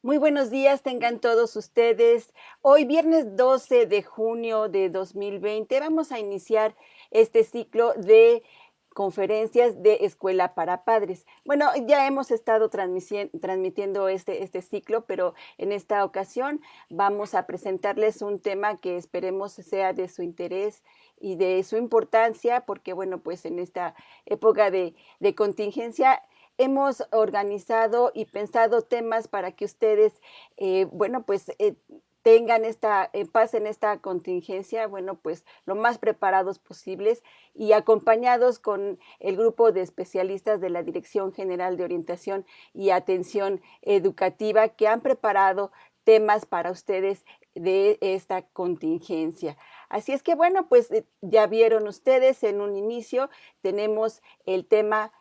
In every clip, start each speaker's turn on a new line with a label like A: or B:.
A: Muy buenos días tengan todos ustedes. Hoy, viernes 12 de junio de 2020, vamos a iniciar este ciclo de conferencias de Escuela para Padres. Bueno, ya hemos estado transmitiendo este ciclo, pero en esta ocasión vamos a presentarles un tema que esperemos sea de su interés y de su importancia, porque bueno, pues en esta época de contingencia hemos organizado y pensado temas para que ustedes, bueno, pues tengan pasen esta contingencia, bueno, pues lo más preparados posibles y acompañados con el grupo de especialistas de la Dirección General de Orientación y Atención Educativa que han preparado temas para ustedes de esta contingencia. Así es que, bueno, pues ya vieron ustedes en un inicio, tenemos el tema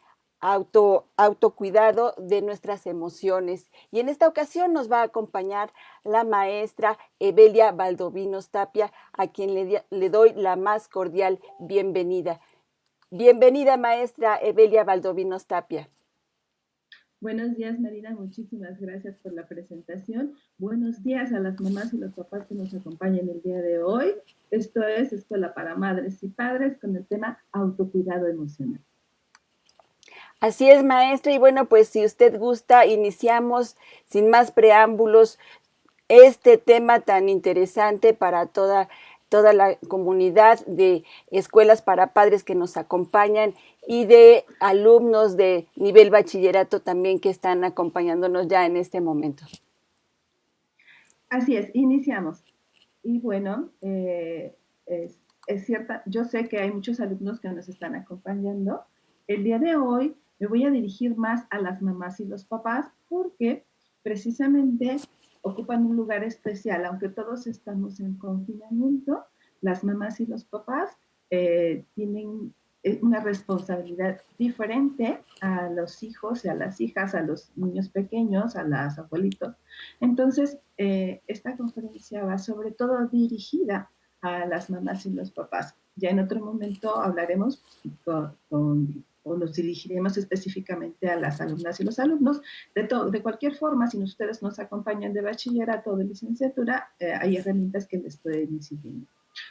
A: autocuidado de nuestras emociones. Y en esta ocasión nos va a acompañar la maestra Evelia Valdovinos Tapia, a quien le doy la más cordial bienvenida. Bienvenida, maestra Evelia Valdovinos Tapia.
B: Buenos días, Marina. Muchísimas gracias por la presentación. Buenos días a las mamás y los papás que nos acompañan el día de hoy. Esto es Escuela para Madres y Padres con el tema autocuidado emocional.
A: Así es, maestra. Y bueno, pues si usted gusta, iniciamos sin más preámbulos este tema tan interesante para toda la comunidad de escuelas para padres que nos acompañan y de alumnos de nivel bachillerato también que están acompañándonos ya en este momento.
B: Así es, iniciamos. Y bueno, es cierta, yo sé que hay muchos alumnos que nos están acompañando. El día de hoy me voy a dirigir más a las mamás y los papás porque precisamente ocupan un lugar especial, aunque todos estamos en confinamiento, las mamás y los papás tienen una responsabilidad diferente a los hijos y a las hijas, a los niños pequeños, a los abuelitos. Entonces, esta conferencia va sobre todo dirigida a las mamás y los papás. Ya en otro momento hablaremos o nos dirigiremos específicamente a las alumnas y los alumnos. De cualquier forma, si ustedes nos acompañan de bachillerato o de licenciatura, hay herramientas que les pueden ir siguiendo.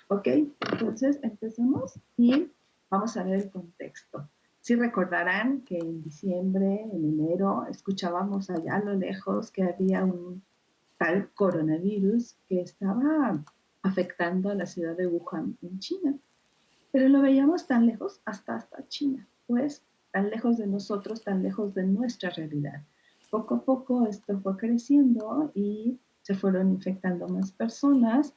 B: ¿Ok? Entonces, empecemos y vamos a ver el contexto. Sí recordarán que en diciembre, en enero, escuchábamos allá a lo lejos que había un tal coronavirus que estaba afectando a la ciudad de Wuhan en China. Pero lo veíamos tan lejos hasta China, pues tan lejos de nosotros, tan lejos de nuestra realidad. Poco a poco esto fue creciendo y se fueron infectando más personas,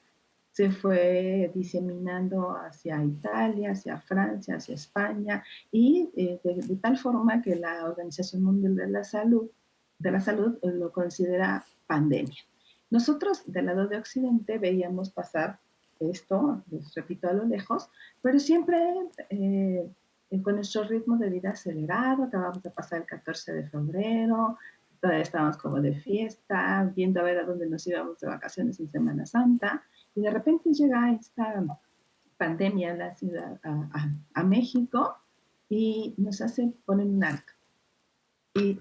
B: se fue diseminando hacia Italia, hacia Francia, hacia España y de tal forma que la Organización Mundial de la Salud lo considera pandemia. Nosotros del lado de Occidente veíamos pasar esto, les repito, a lo lejos, pero siempre con nuestro ritmo de vida acelerado. Acabamos de pasar el 14 de febrero, todavía estábamos como de fiesta, viendo a ver a dónde nos íbamos de vacaciones en Semana Santa, y de repente llega esta pandemia a la ciudad, a México, y nos hace poner un alto. Y,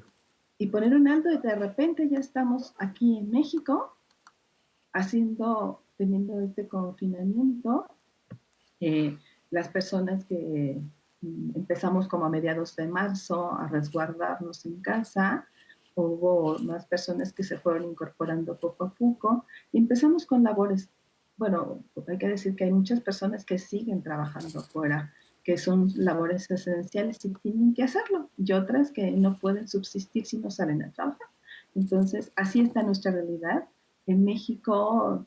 B: y poner un alto, y de repente ya estamos aquí en México, teniendo este confinamiento. Las personas que empezamos como a mediados de marzo a resguardarnos en casa, hubo más personas que se fueron incorporando poco a poco y empezamos con labores. Bueno, hay que decir que hay muchas personas que siguen trabajando afuera, que son labores esenciales y tienen que hacerlo, y otras que no pueden subsistir si no salen a trabajar. Entonces, así está nuestra realidad. En México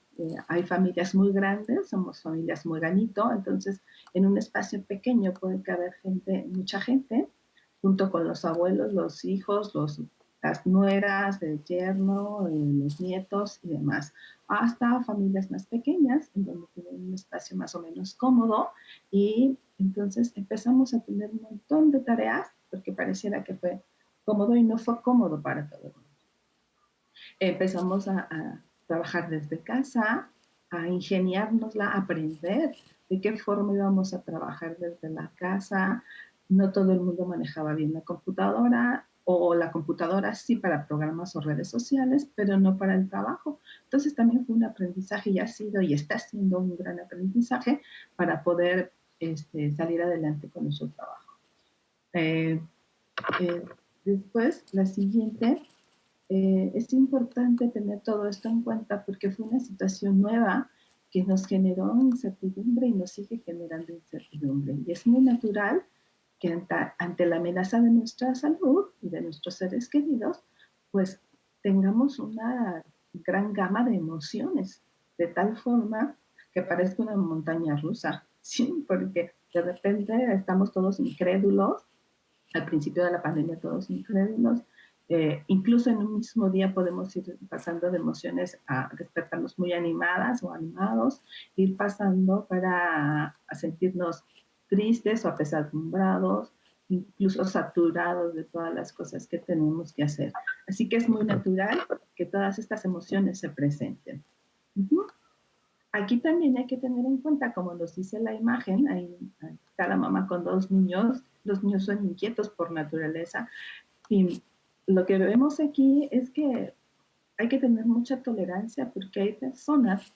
B: hay familias muy grandes, somos familias muy ganito, entonces en un espacio pequeño puede caber mucha gente, junto con los abuelos, los hijos, las nueras, el yerno, los nietos y demás, hasta familias más pequeñas, en donde tienen un espacio más o menos cómodo, y entonces empezamos a tener un montón de tareas, porque pareciera que fue cómodo y no fue cómodo para todo el mundo. Empezamos a trabajar desde casa, a ingeniárnosla, a aprender de qué forma íbamos a trabajar desde la casa. No todo el mundo manejaba bien la computadora, o la computadora sí para programas o redes sociales, pero no para el trabajo. Entonces también fue un aprendizaje y ha sido y está siendo un gran aprendizaje para poder salir adelante con nuestro trabajo. Eh, eh, Después, la siguiente, es importante tener todo esto en cuenta porque fue una situación nueva que nos generó incertidumbre y nos sigue generando incertidumbre. Y es muy natural que ante la amenaza de nuestra salud y de nuestros seres queridos, pues tengamos una gran gama de emociones, de tal forma que parezca una montaña rusa, ¿sí? Porque de repente estamos todos incrédulos, al principio de la pandemia todos incrédulos, incluso en un mismo día podemos ir pasando de emociones a despertarnos muy animadas o animados, ir pasando a sentirnos tristes o apesadumbrados, incluso saturados de todas las cosas que tenemos que hacer. Así que es muy natural que todas estas emociones se presenten. Uh-huh. Aquí también hay que tener en cuenta, como nos dice la imagen, hay cada mamá con dos niños, los niños son inquietos por naturaleza, y lo que vemos aquí es que hay que tener mucha tolerancia porque hay personas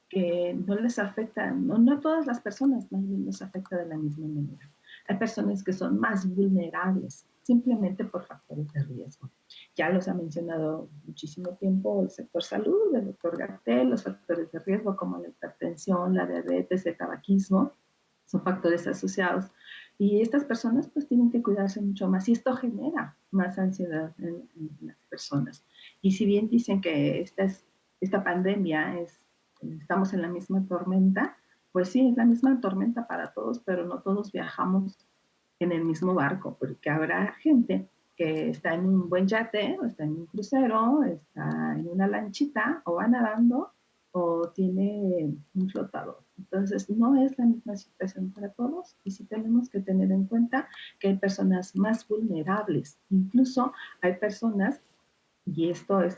B: que no les afecta, no todas las personas más bien nos afecta de la misma manera. Hay personas que son más vulnerables simplemente por factores de riesgo. Ya los ha mencionado muchísimo tiempo el sector salud, el doctor Gatell, los factores de riesgo como la hipertensión, la diabetes, el tabaquismo, son factores asociados. Y estas personas pues tienen que cuidarse mucho más y esto genera más ansiedad en las personas. Y si bien dicen que esta pandemia estamos en la misma tormenta, pues sí, es la misma tormenta para todos, pero no todos viajamos en el mismo barco, porque habrá gente que está en un buen yate, o está en un crucero, está en una lanchita, o va nadando, o tiene un flotador. Entonces, no es la misma situación para todos y sí tenemos que tener en cuenta que hay personas más vulnerables. Incluso hay personas, y esto es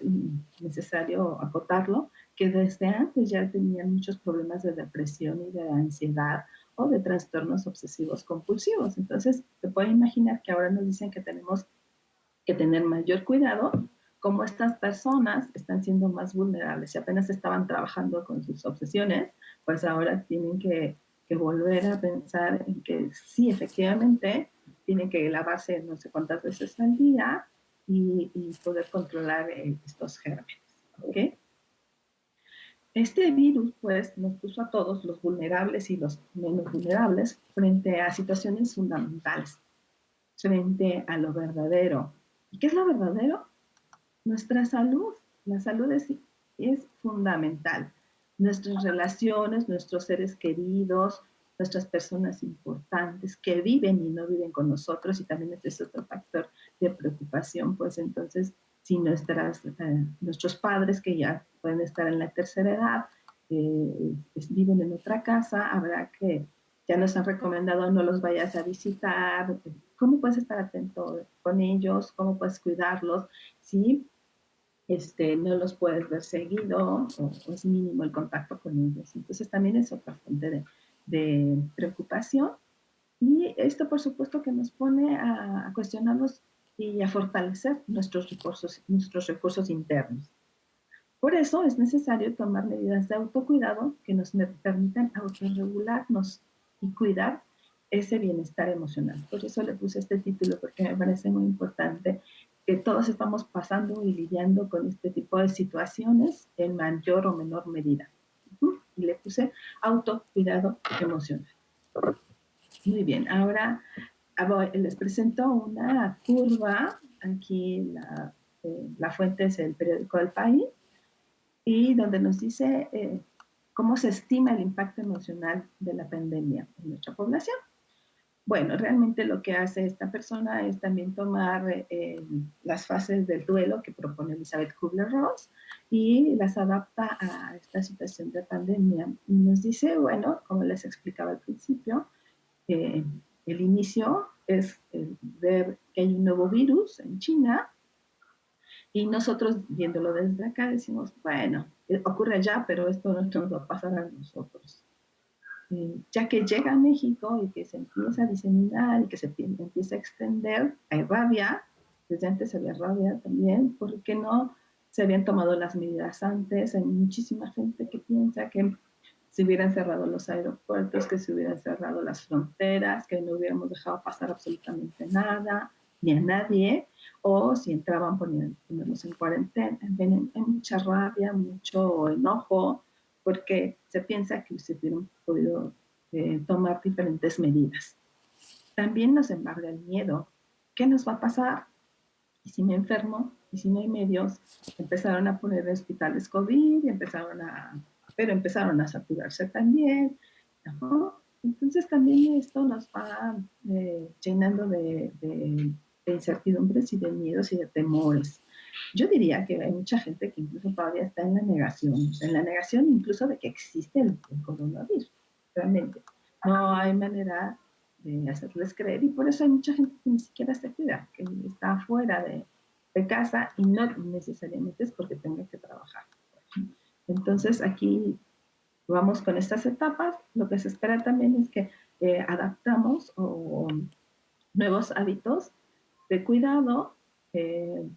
B: necesario acotarlo, que desde antes ya tenían muchos problemas de depresión y de ansiedad o de trastornos obsesivos compulsivos. Entonces, se puede imaginar que ahora nos dicen que tenemos que tener mayor cuidado, como estas personas están siendo más vulnerables. Si apenas estaban trabajando con sus obsesiones, pues ahora tienen que volver a pensar en que sí, efectivamente, tienen que lavarse no sé cuántas veces al día y poder controlar estos gérmenes. ¿Okay? Este virus, pues, nos puso a todos, los vulnerables y los menos vulnerables, frente a situaciones fundamentales, frente a lo verdadero. ¿Y qué es lo verdadero? Nuestra salud. La salud es fundamental. Nuestras relaciones, nuestros seres queridos, nuestras personas importantes que viven y no viven con nosotros, y también este es otro factor de preocupación, pues entonces, si nuestros padres que ya pueden estar en la tercera edad, viven en otra casa, habrá que, ya nos han recomendado no los vayas a visitar, cómo puedes estar atento con ellos, cómo puedes cuidarlos, ¿sí? No los puedes ver seguido o es mínimo el contacto con ellos. Entonces también es otra fuente de preocupación y esto por supuesto que nos pone a cuestionarnos y a fortalecer nuestros recursos internos. Por eso es necesario tomar medidas de autocuidado que nos permitan autorregularnos y cuidar ese bienestar emocional. Por eso le puse este título, porque me parece muy importante que todos estamos pasando y lidiando con este tipo de situaciones en mayor o menor medida. Y le puse autocuidado emocional. Muy bien, ahora les presento una curva. Aquí la fuente es el periódico El País y donde nos dice cómo se estima el impacto emocional de la pandemia en nuestra población. Bueno, realmente lo que hace esta persona es también tomar las fases del duelo que propone Elizabeth Kubler-Ross y las adapta a esta situación de pandemia. Y nos dice, bueno, como les explicaba al principio, el inicio es ver que hay un nuevo virus en China y nosotros viéndolo desde acá decimos, bueno, ocurre allá, pero esto no nos va a pasar a nosotros. Ya que llega a México y que se empieza a diseminar y que se empieza a extender, hay rabia, desde antes había rabia también, porque no se habían tomado las medidas antes. Hay muchísima gente que piensa que se hubieran cerrado los aeropuertos, que se hubieran cerrado las fronteras, que no hubiéramos dejado pasar absolutamente nada, ni a nadie, o si entraban ponernos en cuarentena. Hay mucha rabia, mucho enojo, porque se piensa que se hubieran podido tomar diferentes medidas. También nos embarga el miedo. ¿Qué nos va a pasar? ¿Y si me enfermo? ¿Y si no hay medios? Empezaron a poner hospitales COVID, pero empezaron a saturarse también, ¿no? Entonces también esto nos va llenando de incertidumbres y de miedos y de temores. Yo diría que hay mucha gente que incluso todavía está en la negación incluso de que existe el coronavirus, realmente. No hay manera de hacerles creer, y por eso hay mucha gente que ni siquiera se cuida, que está fuera de casa, y no necesariamente es porque tenga que trabajar. Entonces aquí vamos con estas etapas. Lo que se espera también es que adaptamos nuevos hábitos de cuidado, eh,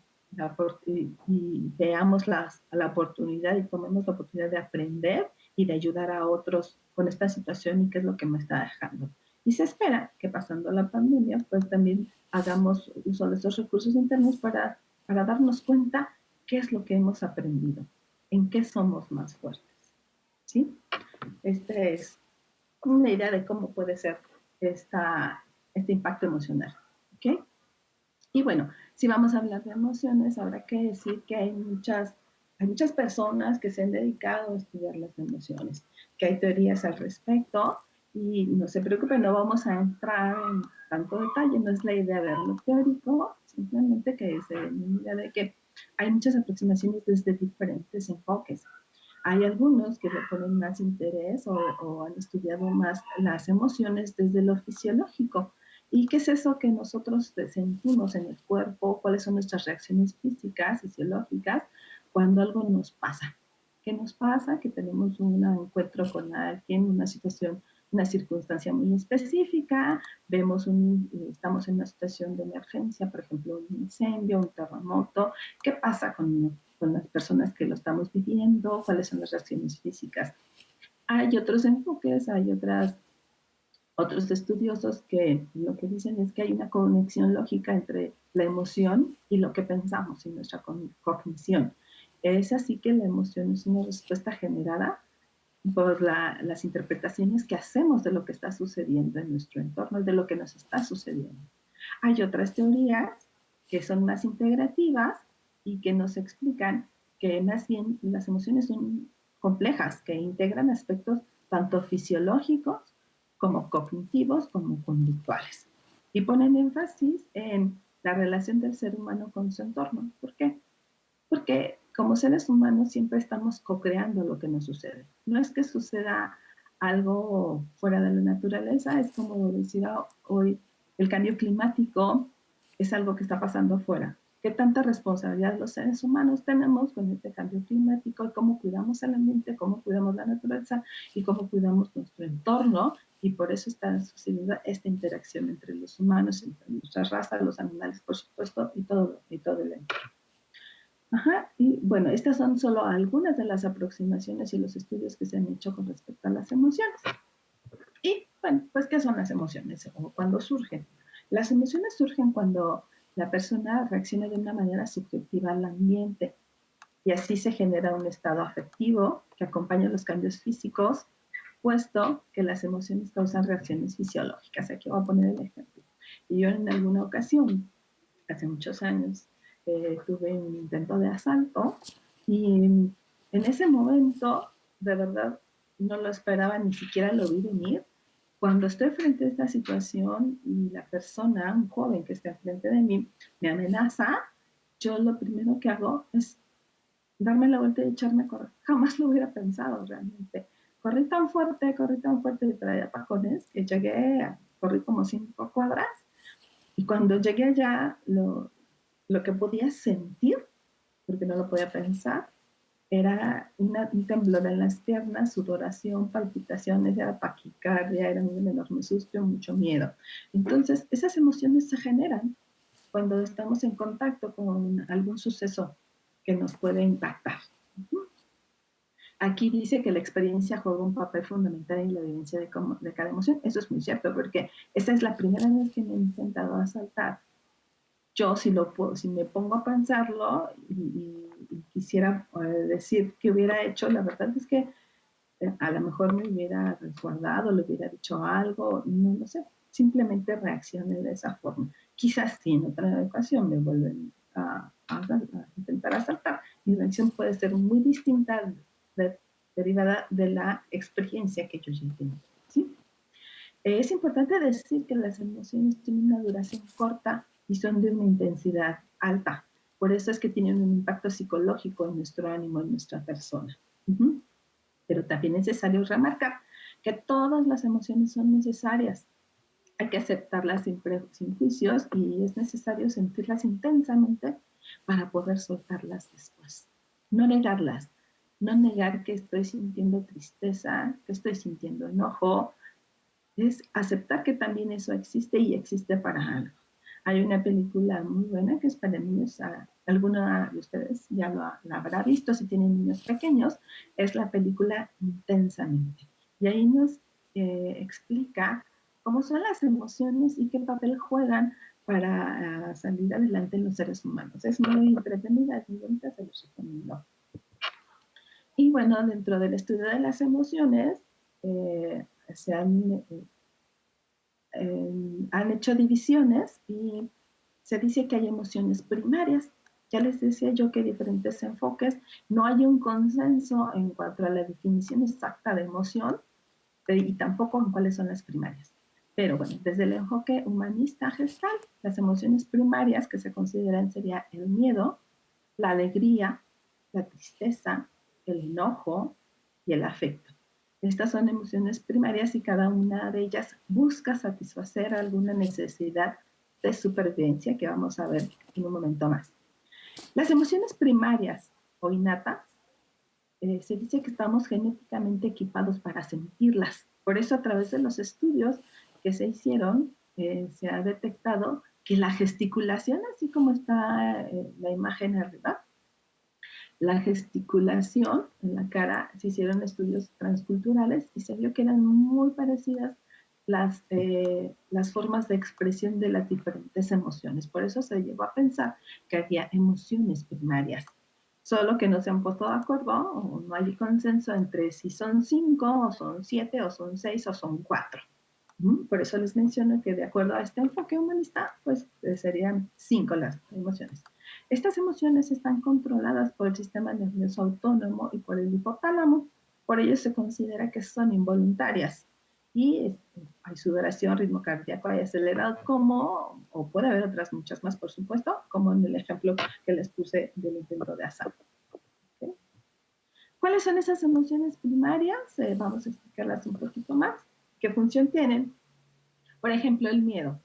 B: y veamos la oportunidad y tomemos la oportunidad de aprender y de ayudar a otros con esta situación y qué es lo que me está dejando. Y se espera que pasando la pandemia, pues también hagamos uso de estos recursos internos para darnos cuenta qué es lo que hemos aprendido, en qué somos más fuertes. ¿Sí? Esta es una idea de cómo puede ser este impacto emocional. ¿Ok? Y bueno, si vamos a hablar de emociones, habrá que decir que hay muchas personas que se han dedicado a estudiar las emociones, que hay teorías al respecto, y no se preocupen, no vamos a entrar en tanto detalle, no es la idea de lo teórico, simplemente que es la idea de que hay muchas aproximaciones desde diferentes enfoques. Hay algunos que le ponen más interés o han estudiado más las emociones desde lo fisiológico. ¿Y qué es eso que nosotros sentimos en el cuerpo? ¿Cuáles son nuestras reacciones físicas, fisiológicas, cuando algo nos pasa? ¿Qué nos pasa? Que tenemos un encuentro con alguien, una situación, una circunstancia muy específica, estamos en una situación de emergencia, por ejemplo, un incendio, un terremoto. ¿Qué pasa con las personas que lo estamos viviendo? ¿Cuáles son las reacciones físicas? Hay otros enfoques, otros estudiosos que lo que dicen es que hay una conexión lógica entre la emoción y lo que pensamos y nuestra cognición. Es así que la emoción es una respuesta generada por las interpretaciones que hacemos de lo que está sucediendo en nuestro entorno, de lo que nos está sucediendo. Hay otras teorías que son más integrativas y que nos explican que más bien las emociones son complejas, que integran aspectos tanto fisiológicos como cognitivos como conductuales. Y ponen énfasis en la relación del ser humano con su entorno. ¿Por qué? Porque como seres humanos siempre estamos co-creando lo que nos sucede. No es que suceda algo fuera de la naturaleza, es como decir hoy, el cambio climático es algo que está pasando afuera. ¿Qué tanta responsabilidad los seres humanos tenemos con este cambio climático? Y cómo cuidamos el ambiente, cómo cuidamos la naturaleza y cómo cuidamos nuestro entorno. Y por eso está sucediendo esta interacción entre los humanos, entre nuestra raza, los animales, por supuesto, y todo el entorno. Ajá, y bueno, estas son solo algunas de las aproximaciones y los estudios que se han hecho con respecto a las emociones. Y bueno, pues, ¿qué son las emociones o cuándo surgen? Las emociones surgen cuando la persona reacciona de una manera subjetiva al ambiente, y así se genera un estado afectivo que acompaña los cambios físicos, puesto que las emociones causan reacciones fisiológicas. Aquí voy a poner el ejemplo. Y yo en alguna ocasión, hace muchos años, tuve un intento de asalto, y en ese momento, de verdad, no lo esperaba, ni siquiera lo vi venir. Cuando estoy frente a esta situación y la persona, un joven que está enfrente de mí, me amenaza, yo lo primero que hago es darme la vuelta y echarme a correr. Jamás lo hubiera pensado realmente. Corrí tan fuerte y traía pajones que corrí como 5 cuadras, y cuando llegué allá, lo que podía sentir, porque no lo podía pensar, era un temblor en las piernas, sudoración, palpitaciones, era taquicardia, era un enorme susto, mucho miedo. Entonces, esas emociones se generan cuando estamos en contacto con algún suceso que nos puede impactar. Aquí dice que la experiencia juega un papel fundamental en la vivencia de cada emoción. Eso es muy cierto, porque esta es la primera vez que me he intentado asaltar. Yo, si me pongo a pensarlo y quisiera decir qué hubiera hecho, la verdad es que a lo mejor me hubiera resguardado, le hubiera dicho algo, no lo sé. Simplemente reaccioné de esa forma. Quizás si en otra ocasión me vuelven a intentar asaltar, mi reacción puede ser muy distinta derivada de la experiencia que yo ya tengo. ¿Sí? Es importante decir que las emociones tienen una duración corta y son de una intensidad alta. Por eso es que tienen un impacto psicológico en nuestro ánimo, en nuestra persona. Pero también es necesario remarcar que todas las emociones son necesarias. Hay que aceptarlas sin juicios y es necesario sentirlas intensamente para poder soltarlas después. No negarlas, no negar que estoy sintiendo tristeza, que estoy sintiendo enojo, es aceptar que también eso existe y existe para algo. Hay una película muy buena que es para niños, alguna de ustedes ya la habrá visto si tienen niños pequeños, es la película Intensamente. Y ahí nos explica cómo son las emociones y qué papel juegan para salir adelante en los seres humanos. Es muy entretenida, es muy bonita, se los recomiendo. Y bueno, dentro del estudio de las emociones, se han hecho divisiones y se dice que hay emociones primarias. Ya les decía yo que hay diferentes enfoques. No hay un consenso en cuanto a la definición exacta de emoción y tampoco en cuáles son las primarias. Pero bueno, desde el enfoque humanista gestal, las emociones primarias que se consideran sería el miedo, la alegría, la tristeza, el enojo y el afecto. Estas son emociones primarias y cada una de ellas busca satisfacer alguna necesidad de supervivencia que vamos a ver en un momento más. Las emociones primarias o innatas, se dice que estamos genéticamente equipados para sentirlas. Por eso a través de los estudios que se hicieron, se ha detectado que la gesticulación, así como está la imagen arriba, la gesticulación en la cara, se hicieron estudios transculturales y se vio que eran muy parecidas las formas de expresión de las diferentes emociones. Por eso se llegó a pensar que había emociones primarias, solo que no se han puesto de acuerdo o no hay consenso entre si son 5 o son 7 o son 6 o son 4. Por eso les menciono que de acuerdo a este enfoque humanista, pues serían 5 las emociones. Estas emociones están controladas por el sistema nervioso autónomo y por el hipotálamo. Por ello se considera que son involuntarias. Y hay sudoración, ritmo cardíaco hay acelerado, como, o puede haber otras muchas más, por supuesto, como en el ejemplo que les puse del intento de asalto. ¿Okay? ¿Cuáles son esas emociones primarias? Vamos a explicarlas un poquito más. ¿Qué función tienen? Por ejemplo, el miedo.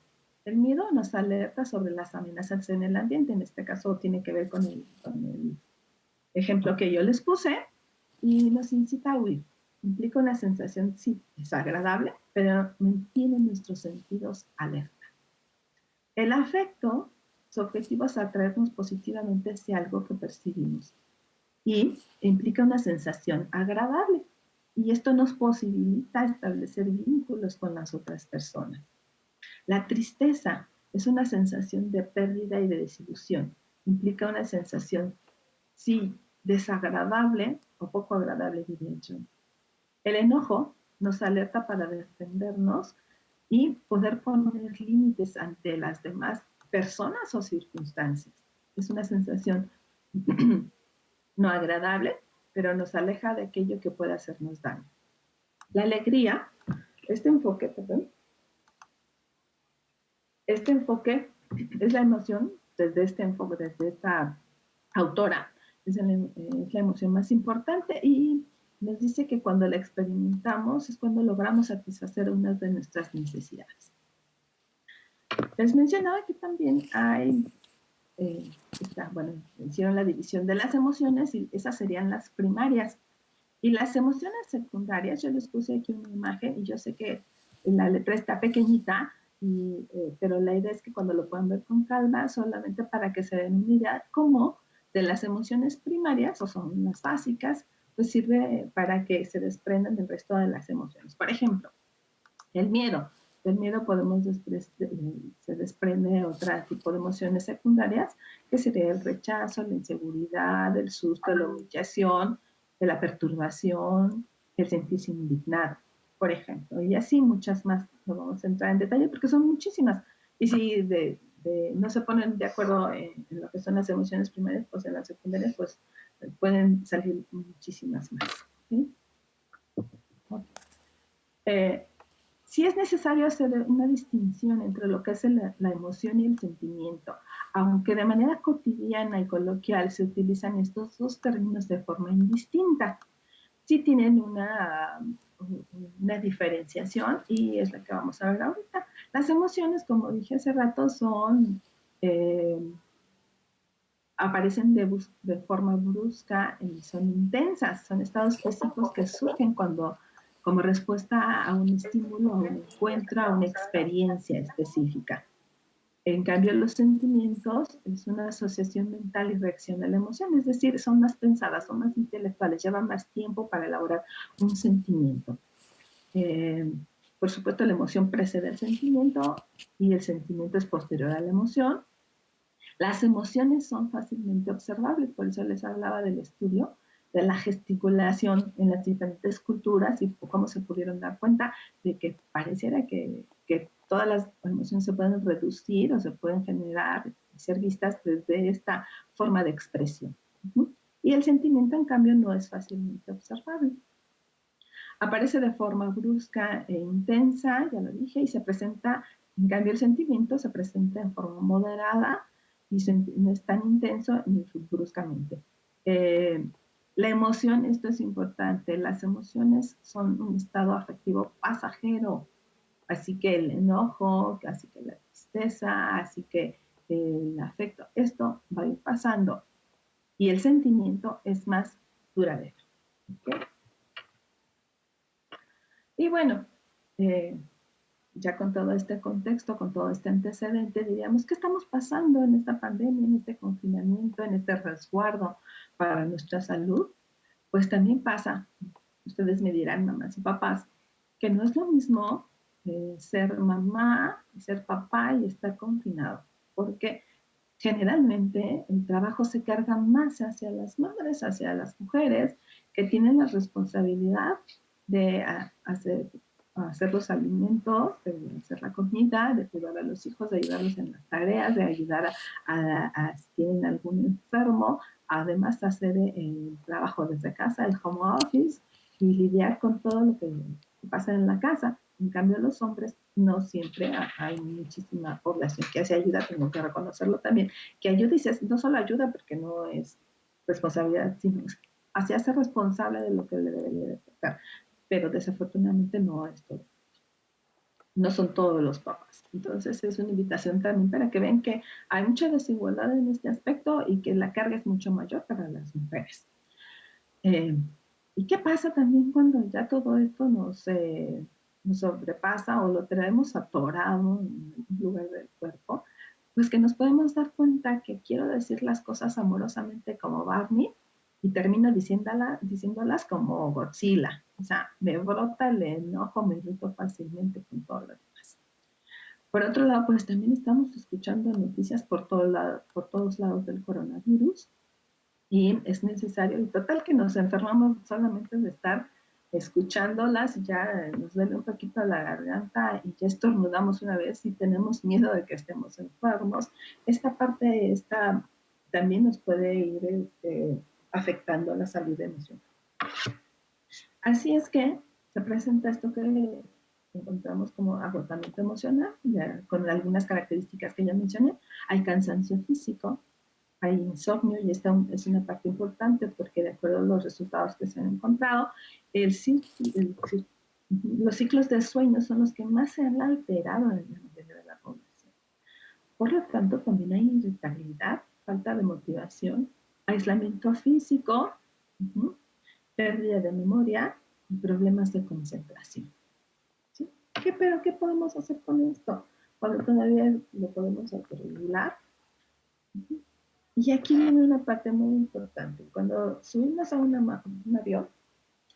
B: El miedo nos alerta sobre las amenazas en el ambiente. En este caso tiene que ver con el ejemplo que yo les puse y nos incita a huir. Implica una sensación, sí, desagradable, pero mantiene nuestros sentidos alerta. El afecto, su objetivo es atraernos positivamente hacia algo que percibimos y implica una sensación agradable. Y esto nos posibilita establecer vínculos con las otras personas. La tristeza es una sensación de pérdida y de desilusión. Implica una sensación, sí, desagradable o poco agradable, diría yo. El enojo nos alerta para defendernos y poder poner límites ante las demás personas o circunstancias. Es una sensación no agradable, pero nos aleja de aquello que puede hacernos daño. La alegría, este enfoque es la emoción, desde este enfoque, desde esta autora, es la emoción más importante y nos dice que cuando la experimentamos es cuando logramos satisfacer una de nuestras necesidades. Les mencionaba que también hay, hicieron la división de las emociones y esas serían las primarias. Y las emociones secundarias, yo les puse aquí una imagen y yo sé que la letra está pequeñita, pero la idea es que cuando lo puedan ver con calma, solamente para que se den una idea cómo de las emociones primarias, o son las básicas, pues sirve para que se desprendan del resto de las emociones. Por ejemplo, el miedo. Del miedo se desprende otro tipo de emociones secundarias, que sería el rechazo, la inseguridad, el susto, la humillación, la perturbación, el sentirse indignado, por ejemplo. Y así muchas más, no vamos a entrar en detalle porque son muchísimas. Y si no se ponen de acuerdo en lo que son las emociones primarias, pues en las secundarias, pues pueden salir muchísimas más. ¿Sí? Okay. Sí es necesario hacer una distinción entre lo que es la emoción y el sentimiento, aunque de manera cotidiana y coloquial se utilizan estos dos términos de forma indistinta. Sí tienen una diferenciación y es la que vamos a ver ahorita. Las emociones, como dije hace rato, eh, aparecen de forma brusca y son intensas, son estados físicos que surgen como respuesta a un estímulo, a un encuentro, a una experiencia específica. En cambio, los sentimientos es una asociación mental y reacción a la emoción, es decir, son más pensadas, son más intelectuales, llevan más tiempo para elaborar un sentimiento. Por supuesto, la emoción precede al sentimiento y el sentimiento es posterior a la emoción. Las emociones son fácilmente observables, por eso les hablaba del estudio de la gesticulación en las diferentes culturas y cómo se pudieron dar cuenta de que pareciera que todas las emociones se pueden reducir o se pueden generar y ser vistas desde esta forma de expresión. Y el sentimiento, en cambio, no es fácilmente observable. Aparece de forma brusca e intensa, ya lo dije, y se presenta, en cambio el sentimiento se presenta en forma moderada y no es tan intenso ni bruscamente. La emoción, esto es importante, las emociones son un estado afectivo pasajero, así que el enojo, así que la tristeza, así que el afecto, esto va a ir pasando y el sentimiento es más duradero. ¿Okay? Y bueno, eh, ya con todo este contexto, con todo este antecedente, diríamos, ¿qué estamos pasando en esta pandemia, en este confinamiento, en este resguardo para nuestra salud? Pues también pasa, ustedes me dirán, mamás y papás, que no es lo mismo ser mamá, ser papá y estar confinado, porque generalmente el trabajo se carga más hacia las madres, hacia las mujeres que tienen la responsabilidad de hacer los alimentos, de hacer la comida, de cuidar a los hijos, de ayudarlos en las tareas, de ayudar si tienen algún enfermo, además hacer el trabajo desde casa, el home office y lidiar con todo lo que pasa en la casa. En cambio, los hombres no siempre hay muchísima población que hace ayuda, tengo que reconocerlo también, que ayuda y no solo ayuda porque no es responsabilidad, sino se hace responsable de lo que le debería de tocar, pero desafortunadamente no es todo. No son todos los papás. Entonces es una invitación también para que vean que hay mucha desigualdad en este aspecto y que la carga es mucho mayor para las mujeres. ¿Y qué pasa también cuando ya todo esto nos sobrepasa o lo traemos atorado en algún lugar del cuerpo? Pues que nos podemos dar cuenta que quiero decir las cosas amorosamente como Barney y termino diciéndolas como Godzilla. O sea, me brota el enojo, me irrito fácilmente con todo lo demás. Por otro lado, pues también estamos escuchando noticias por todos lados del coronavirus y es necesario, y total que nos enfermamos solamente de estar escuchándolas, ya nos duele un poquito la garganta y ya estornudamos una vez y tenemos miedo de que estemos enfermos. Esta parte también nos puede ir afectando la salud emocional. Así es que se presenta esto que encontramos como agotamiento emocional, ya, con algunas características que ya mencioné. Hay cansancio físico, hay insomnio y esta es una parte importante porque de acuerdo a los resultados que se han encontrado, los ciclos de sueño son los que más se han alterado en la mayoría de la población. Por lo tanto, también hay irritabilidad, falta de motivación, aislamiento físico, pérdida de memoria y problemas de concentración. ¿Sí? ¿Pero qué podemos hacer con esto? cuando todavía lo podemos autorregular. Y aquí viene una parte muy importante. Cuando subimos a un avión,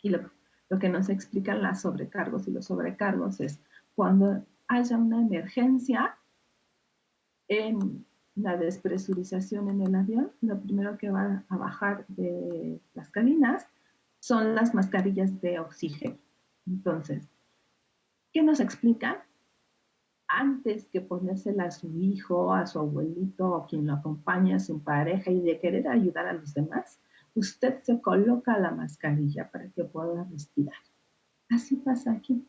B: y lo que nos explican las sobrecargos y los sobrecargos es cuando haya una emergencia en la despresurización en el avión, lo primero que va a bajar de las cabinas son las mascarillas de oxígeno. Entonces, ¿qué nos explica? Antes que ponérsela a su hijo, a su abuelito o quien lo acompaña, a su pareja y de querer ayudar a los demás, usted se coloca la mascarilla para que pueda respirar. Así pasa aquí.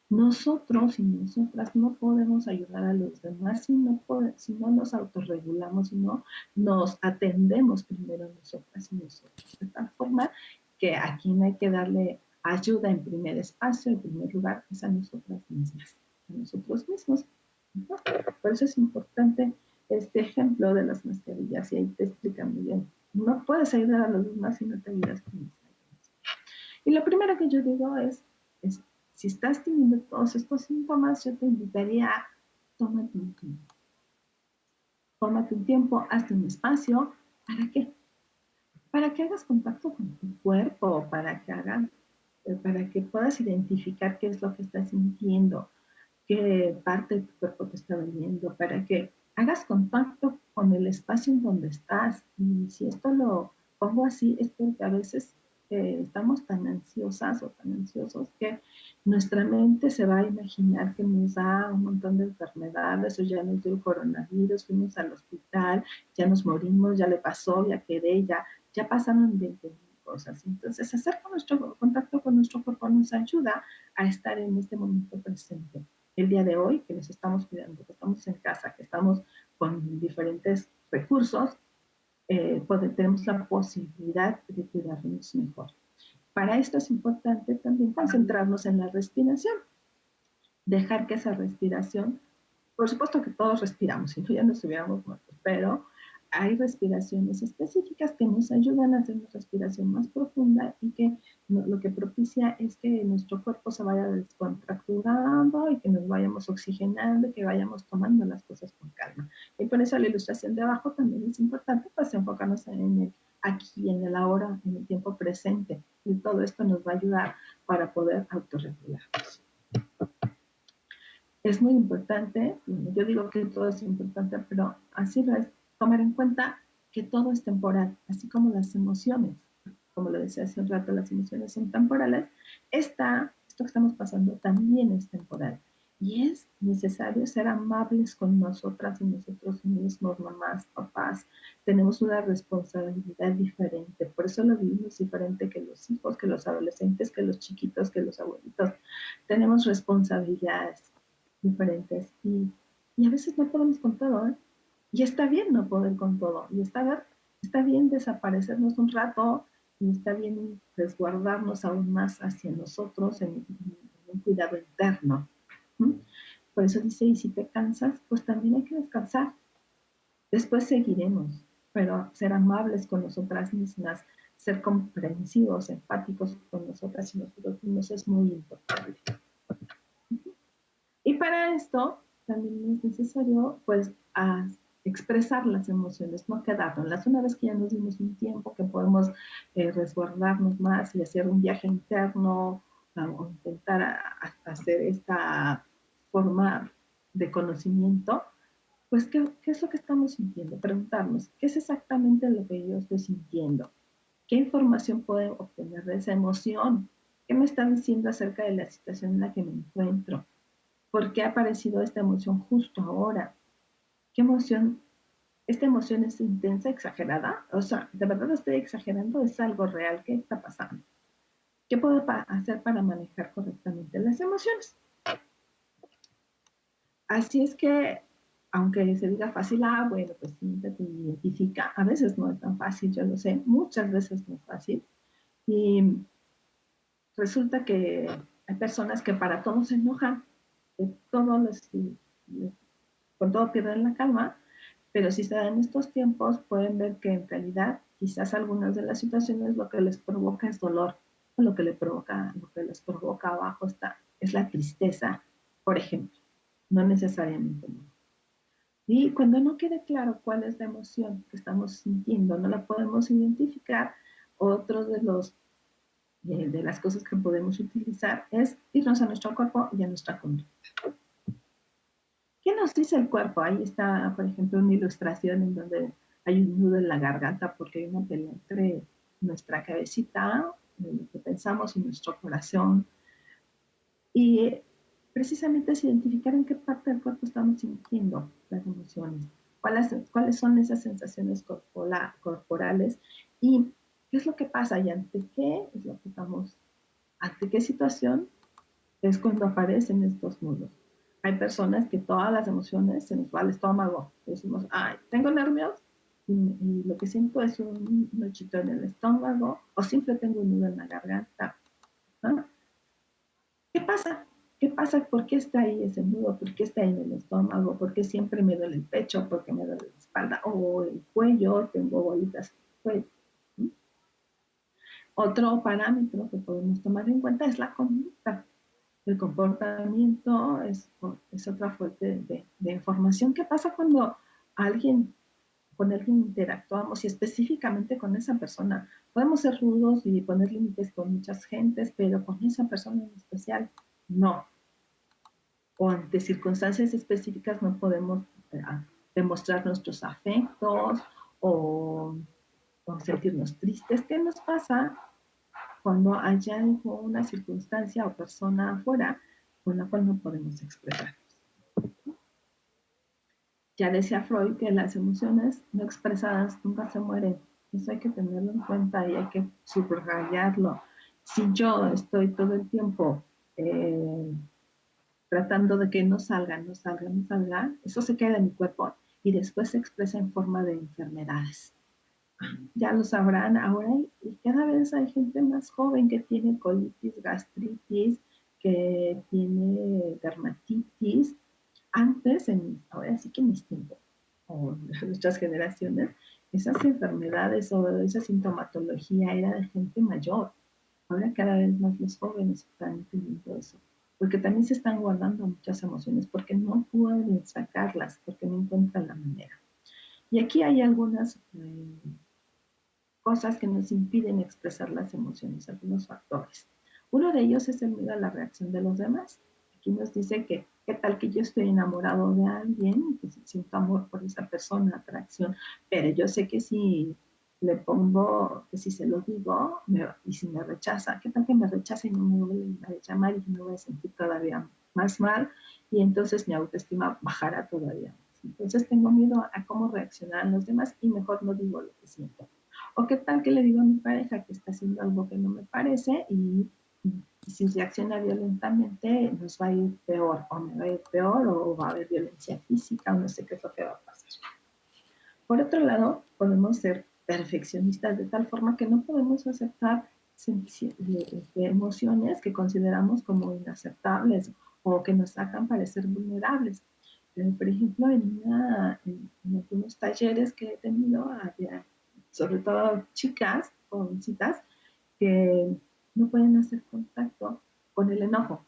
B: Nosotros y nosotras no podemos ayudar a los demás si no nos autorregulamos, si no nos atendemos primero nosotras y nosotros. De tal forma que a quien hay que darle ayuda en primer espacio, en primer lugar, es a nosotras mismas, a nosotros mismos. ¿No? Por eso es importante este ejemplo de las mascarillas y ahí te explica muy bien. No puedes ayudar a los demás si no te ayudas tú misma. Y lo primero que yo digo es si estás teniendo todos estos síntomas, yo te invitaría a tómate un tiempo. Tómate un tiempo, hazte un espacio. ¿Para qué? Para que hagas contacto con tu cuerpo, para que puedas identificar qué es lo que estás sintiendo, qué parte de tu cuerpo te está doliendo, para que hagas contacto con el espacio en donde estás. Y si esto lo pongo así, es porque a veces estamos tan ansiosas o tan ansiosos que nuestra mente se va a imaginar que nos da un montón de enfermedades o ya nos dio el coronavirus, fuimos al hospital, ya nos morimos, ya le pasó, ya quedé, ya pasaron 20 cosas. Entonces, hacer con nuestro contacto con nuestro cuerpo nos ayuda a estar en este momento presente. El día de hoy, que nos estamos cuidando, que estamos en casa, que estamos con diferentes recursos, tenemos la posibilidad de cuidarnos mejor. Para esto es importante también concentrarnos en la respiración, dejar que esa respiración, por supuesto que todos respiramos, si no ya nos estuviéramos muertos, pero hay respiraciones específicas que nos ayudan a hacer una respiración más profunda y que lo que propicia es que nuestro cuerpo se vaya descontracturando y que nos vayamos oxigenando y que vayamos tomando las cosas con calma. Y por eso la ilustración de abajo también es importante, pues enfocarnos en el aquí, en el ahora, en el tiempo presente. Y todo esto nos va a ayudar para poder autorregularnos. Es muy importante, yo digo que todo es importante, pero así lo es, tomar en cuenta que todo es temporal, así como las emociones, como lo decía hace un rato, las emociones son temporales, esto que estamos pasando también es temporal. Y es necesario ser amables con nosotras y nosotros mismos, mamás, papás. Tenemos una responsabilidad diferente, por eso lo vivimos diferente que los hijos, que los adolescentes, que los chiquitos, que los abuelitos. Tenemos responsabilidades diferentes y a veces no podemos con todo, ¿eh? Y está bien no poder con todo, y está bien desaparecernos un rato, y está bien resguardarnos aún más hacia nosotros en un cuidado interno. ¿Mm? Por eso dice, y si te cansas, pues también hay que descansar. Después seguiremos, pero ser amables con nosotras mismas, ser comprensivos, empáticos con nosotras y nosotros mismos es muy importante. Y para esto también es necesario, pues, expresar las emociones, no quedárnoslas. Una vez que ya nos dimos un tiempo que podemos resguardarnos más y hacer un viaje interno o intentar hacer esta forma de conocimiento, pues, ¿qué es lo que estamos sintiendo? Preguntarnos, ¿qué es exactamente lo que yo estoy sintiendo? ¿Qué información puedo obtener de esa emoción? ¿Qué me está diciendo acerca de la situación en la que me encuentro? ¿Por qué ha aparecido esta emoción justo ahora? ¿Qué emoción? ¿Esta emoción es intensa, exagerada? O sea, ¿de verdad estoy exagerando? ¿Es algo real? ¿Qué está pasando? ¿Qué puedo hacer para manejar correctamente las emociones? Así es que, aunque se diga fácil, bueno, pues te identifica. A veces no es tan fácil, yo lo sé. Muchas veces no es fácil. Y resulta que hay personas que para todo se enojan, que todo con todo pierden la calma, pero si se dan estos tiempos pueden ver que en realidad quizás algunas de las situaciones lo que les provoca es dolor, lo que les provoca abajo es la tristeza, por ejemplo. no necesariamente no. Y cuando no quede claro cuál es la emoción que estamos sintiendo, no la podemos identificar, otro de las cosas que podemos utilizar es irnos a nuestro cuerpo y a nuestra conducta. ¿Qué nos dice el cuerpo? Ahí está, por ejemplo, una ilustración en donde hay un nudo en la garganta porque hay una pelea entre nuestra cabecita, de lo que pensamos, y nuestro corazón. Y precisamente es identificar en qué parte del cuerpo estamos sintiendo las emociones, cuáles son esas sensaciones corporales y qué es lo que pasa y ante qué es lo que estamos, ante qué situación es cuando aparecen estos nudos. Hay personas que todas las emociones se nos va al estómago. Decimos, ay, tengo nervios y lo que siento es un nochito en el estómago o siempre tengo un nudo en la garganta. ¿No? ¿Qué pasa? ¿Qué pasa? ¿Por qué está ahí ese nudo? ¿Por qué está ahí en el estómago? ¿Por qué siempre me duele el pecho? ¿Por qué me duele la espalda? O el cuello, tengo bolitas en el cuello. ¿Mm? Otro parámetro que podemos tomar en cuenta es la conducta. El comportamiento es otra fuente de información. ¿Qué pasa cuando alguien, con alguien interactuamos y específicamente con esa persona? Podemos ser rudos y poner límites con muchas gentes, pero con esa persona en especial, no. O ante circunstancias específicas no podemos demostrar nuestros afectos o, o sentirnos tristes. ¿Qué nos pasa cuando hay una circunstancia o persona afuera con la cual no podemos expresarnos? Ya decía Freud que las emociones no expresadas nunca se mueren. Eso hay que tenerlo en cuenta y hay que subrayarlo. Si yo estoy todo el tiempo tratando de que no salga, no salga, no salga, eso se queda en mi cuerpo y después se expresa en forma de enfermedades. Ya lo sabrán, ahora cada vez hay gente más joven que tiene colitis, gastritis, que tiene dermatitis. Antes, ahora sí que en mis tiempos, o en nuestras generaciones, esas enfermedades o esa sintomatología era de gente mayor. Ahora cada vez más los jóvenes están teniendo eso, porque también se están guardando muchas emociones, porque no pueden sacarlas, porque no encuentran la manera. Y aquí hay algunas cosas que nos impiden expresar las emociones, algunos factores. Uno de ellos es el miedo a la reacción de los demás. Aquí nos dice que, ¿qué tal que yo estoy enamorado de alguien, que siento amor por esa persona, atracción, pero yo sé que si le pongo, que si se lo digo, y si me rechaza, ¿qué tal que me rechaza y no me vuelve a llamar y me voy a sentir todavía más mal? Y entonces mi autoestima bajará todavía más. Entonces tengo miedo a cómo reaccionarán los demás y mejor no digo lo que siento. O qué tal que le digo a mi pareja que está haciendo algo que no me parece y si reacciona violentamente nos va a ir peor, o me va a ir peor, o va a haber violencia física, o no sé qué es lo que va a pasar. Por otro lado, podemos ser perfeccionistas de tal forma que no podemos aceptar emociones que consideramos como inaceptables o que nos hagan parecer vulnerables. Por ejemplo, en algunos talleres que he tenido, había sobre todo chicas, jovencitas, que no pueden hacer contacto con el enojo.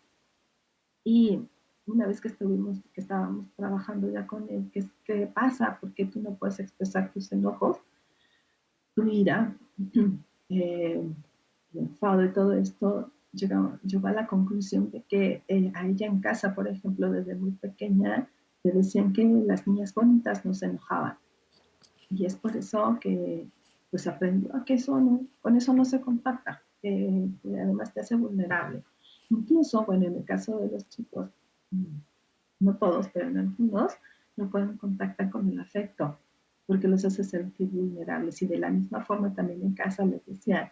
B: Y una vez que estábamos trabajando ya con él, ¿qué pasa? ¿Por qué tú no puedes expresar tus enojos, tu ira, el enfado y todo esto? Llegó a la conclusión de que a ella en casa, por ejemplo, desde muy pequeña, le decían que las niñas bonitas no se enojaban. Y es por eso que pues aprendió a que con eso no se contacta, que además te hace vulnerable. Incluso, bueno, en el caso de los chicos, no todos, pero en algunos, no pueden contactar con el afecto, porque los hace sentir vulnerables. Y de la misma forma también en casa les decía,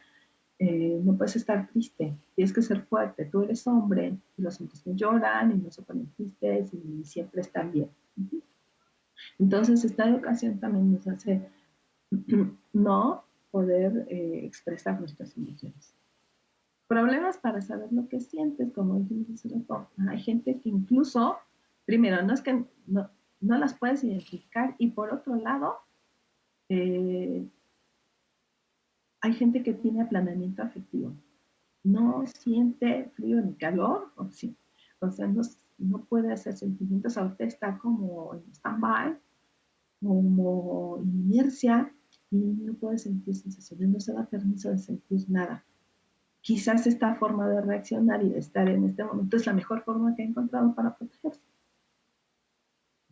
B: no puedes estar triste, tienes que ser fuerte, tú eres hombre, y los hombres no lloran y no se ponen tristes y siempre están bien. Entonces, esta educación también nos hace no poder expresar nuestras emociones. Problemas para saber lo que sientes, como dijimos hace rato. Hay gente que incluso, primero, no es que no las puedes identificar y por otro lado, eh, hay gente que tiene aplanamiento afectivo. No siente frío ni calor, o sí. O sea, no puede hacer sentimientos, ahorita está como en stand-by, como inercia, y no puede sentir sensaciones, no se da permiso de sentir nada. Quizás esta forma de reaccionar y de estar en este momento es la mejor forma que ha encontrado para protegerse.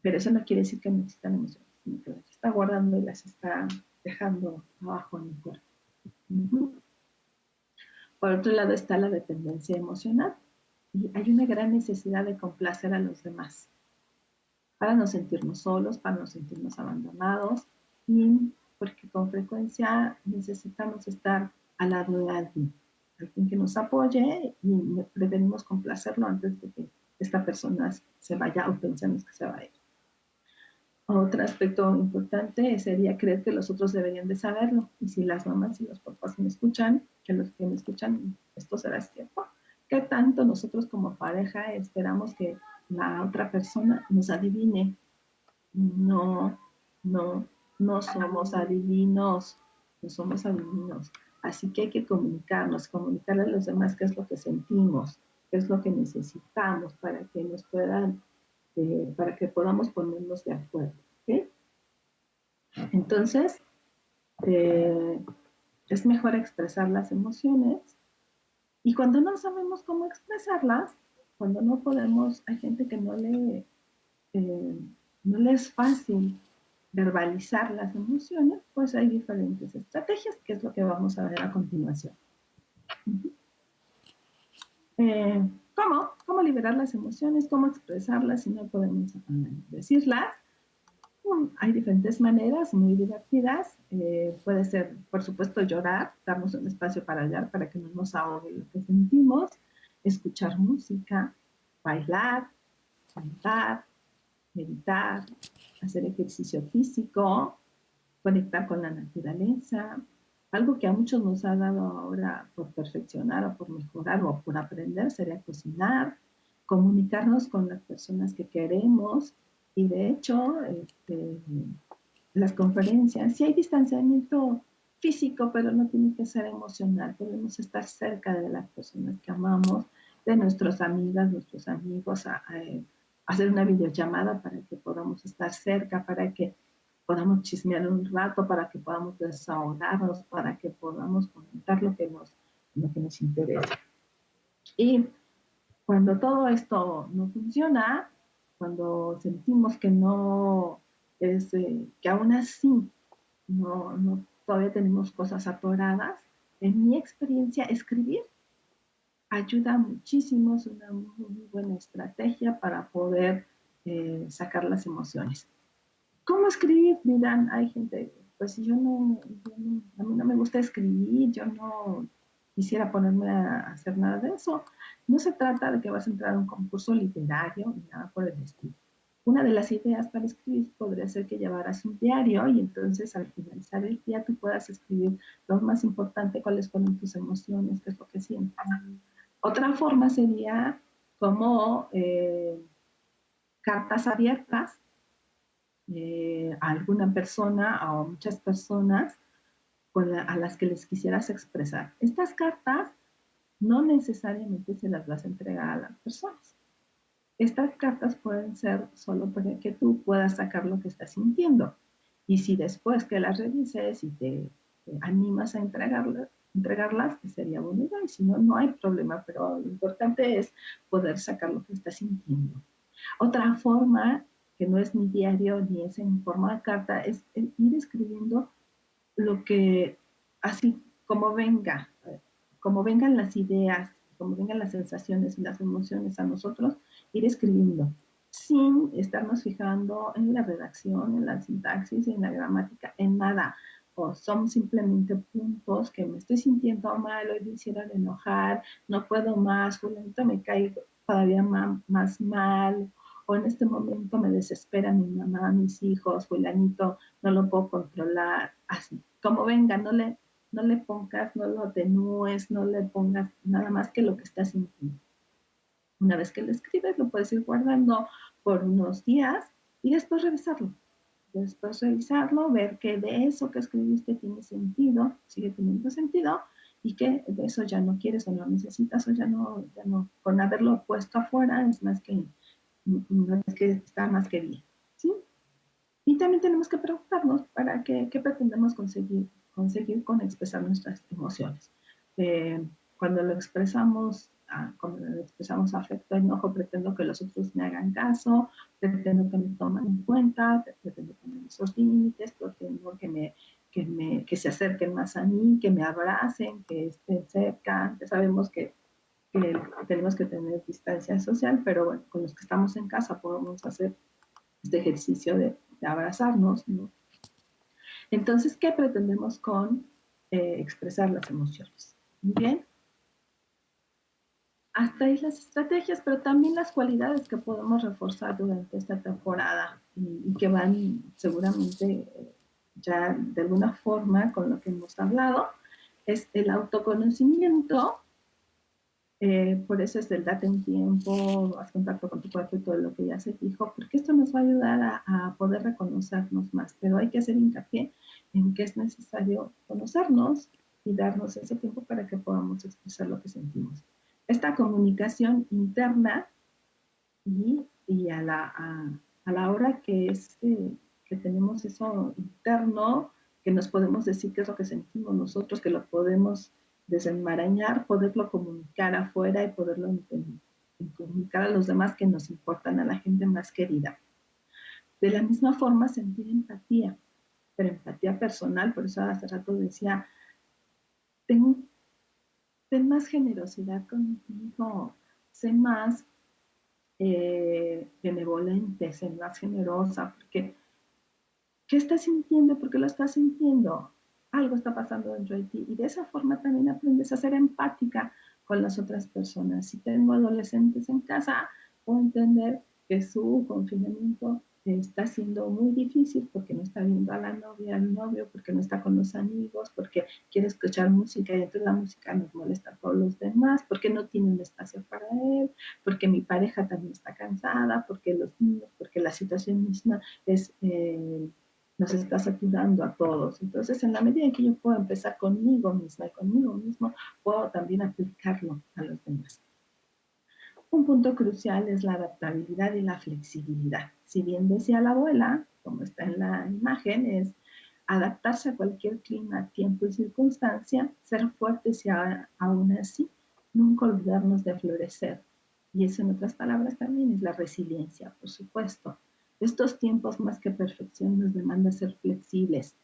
B: Pero eso no quiere decir que no existan emociones, sino que las está guardando y las está dejando abajo en el cuerpo. Uh-huh. Por otro lado está la dependencia emocional. Y hay una gran necesidad de complacer a los demás para no sentirnos solos, para no sentirnos abandonados, y porque con frecuencia necesitamos estar al lado de alguien que nos apoye, y preferimos complacerlo antes de que esta persona se vaya o pensemos que se va a ir. Otro aspecto importante sería creer que los otros deberían de saberlo. Y si las mamás y los papás me escuchan, que los que me escuchan, esto será cierto. ¿Qué tanto nosotros como pareja esperamos que la otra persona nos adivine? No, no, no somos adivinos, no somos adivinos. Así que hay que comunicarnos, comunicarle a los demás qué es lo que sentimos, qué es lo que necesitamos para que nos puedan, para que podamos ponernos de acuerdo. ¿Okay? Entonces, es mejor expresar las emociones, y cuando no sabemos cómo expresarlas, cuando no podemos, hay gente que no le es fácil verbalizar las emociones, pues hay diferentes estrategias, que es lo que vamos a ver a continuación. Uh-huh. ¿Cómo liberar las emociones? ¿Cómo expresarlas si no podemos decirlas? Hay diferentes maneras muy divertidas. Puede ser, por supuesto, llorar, darnos un espacio para llorar para que no nos ahogue lo que sentimos, escuchar música, bailar, cantar, meditar, hacer ejercicio físico, conectar con la naturaleza. Algo que a muchos nos ha dado ahora por perfeccionar o por mejorar o por aprender sería cocinar, comunicarnos con las personas que queremos. Y de hecho, las conferencias, sí hay distanciamiento físico, pero no tiene que ser emocional. Podemos estar cerca de las personas que amamos, de nuestras amigas, nuestros amigos, hacer una videollamada para que podamos estar cerca, para que podamos chismear un rato, para que podamos desahogarnos, para que podamos comentar lo que nos interesa. Y cuando todo esto no funciona, cuando sentimos que no es, que aún así todavía tenemos cosas atoradas, en mi experiencia, escribir ayuda muchísimo, es una muy buena estrategia para poder sacar las emociones. ¿Cómo escribir? Dirán, hay gente, pues si a mí no me gusta escribir, yo no quisiera ponerme a hacer nada de eso. No se trata de que vas a entrar a un concurso literario ni nada por el estilo. Una de las ideas para escribir podría ser que llevaras un diario, y entonces al finalizar el día tú puedas escribir lo más importante, cuáles fueron tus emociones, qué es lo que sientes. Otra forma sería como cartas abiertas a alguna persona o a muchas personas a las que les quisieras expresar. Estas cartas no necesariamente se las vas a entregar a las personas. Estas cartas pueden ser solo para que tú puedas sacar lo que estás sintiendo. Y si después que las revises y te animas a entregarlas, pues sería buena idea. Y si no, no hay problema, pero lo importante es poder sacar lo que estás sintiendo. Otra forma, que no es ni diario ni es en forma de carta, es ir escribiendo lo que, así como vengan las ideas, como vengan las sensaciones y las emociones a nosotros, ir escribiendo sin estarnos fijando en la redacción, en la sintaxis, en la gramática, en nada. O son simplemente puntos que me estoy sintiendo mal, hoy me hicieron enojar, no puedo más, fulanito me cae todavía más mal, o en este momento me desespera mi mamá, mis hijos, fulanito, no lo puedo controlar, así, como venga, no le pongas, no lo atenúes, no le pongas nada más que lo que estás sintiendo. Una vez que lo escribes, lo puedes ir guardando por unos días y después revisarlo. Después revisarlo, ver que de eso que escribiste tiene sentido, sigue teniendo sentido, y que de eso ya no quieres o no necesitas, o ya no, con haberlo puesto afuera es más que una vez que está más que bien, ¿sí? Y también tenemos que preguntarnos para qué pretendemos conseguir con expresar nuestras emociones. Eh, cuando lo expresamos afecto, enojo, pretendo que los otros me hagan caso, pretendo que me tomen en cuenta, pretendo poner esos límites, pretendo que se acerquen más a mí, que me abracen, que estén cerca. Ya sabemos que tenemos que tener distancia social, pero bueno, con los que estamos en casa podemos hacer este ejercicio de abrazarnos, ¿no? Entonces, ¿qué pretendemos con expresar las emociones? Muy bien, hasta ahí las estrategias, pero también las cualidades que podemos reforzar durante esta temporada y que van seguramente ya de alguna forma con lo que hemos hablado, es el autoconocimiento. Por eso es el date un tiempo, haz contacto con tu cuerpo y todo lo que ya se dijo, porque esto nos va a ayudar a poder reconocernos más, pero hay que hacer hincapié en que es necesario conocernos y darnos ese tiempo para que podamos expresar lo que sentimos. Esta comunicación interna y a la hora que tenemos eso interno, que nos podemos decir qué es lo que sentimos nosotros, que lo podemos desenmarañar, poderlo comunicar afuera y poderlo comunicar a los demás que nos importan, a la gente más querida. De la misma forma, sentir empatía, pero empatía personal, por eso hace rato decía, ten, ten más generosidad contigo, sé más benevolente, ser más generosa, porque ¿qué estás sintiendo? ¿Por qué lo estás sintiendo? Algo está pasando dentro de ti y de esa forma también aprendes a ser empática con las otras personas. Si tengo adolescentes en casa, puedo entender que su confinamiento está siendo muy difícil porque no está viendo a la novia, al novio, porque no está con los amigos, porque quiere escuchar música y entonces la música nos molesta a todos los demás, porque no tiene un espacio para él, porque mi pareja también está cansada, porque los niños, porque la situación misma es nos está saturando a todos. Entonces, en la medida en que yo puedo empezar conmigo misma y conmigo mismo, puedo también aplicarlo a los demás. Un punto crucial es la adaptabilidad y la flexibilidad. Si bien decía la abuela, como está en la imagen, es adaptarse a cualquier clima, tiempo y circunstancia, ser fuertes y aún así nunca olvidarnos de florecer. Y eso, en otras palabras, también es la resiliencia, por supuesto. Estos tiempos, más que perfección, nos demanda ser flexibles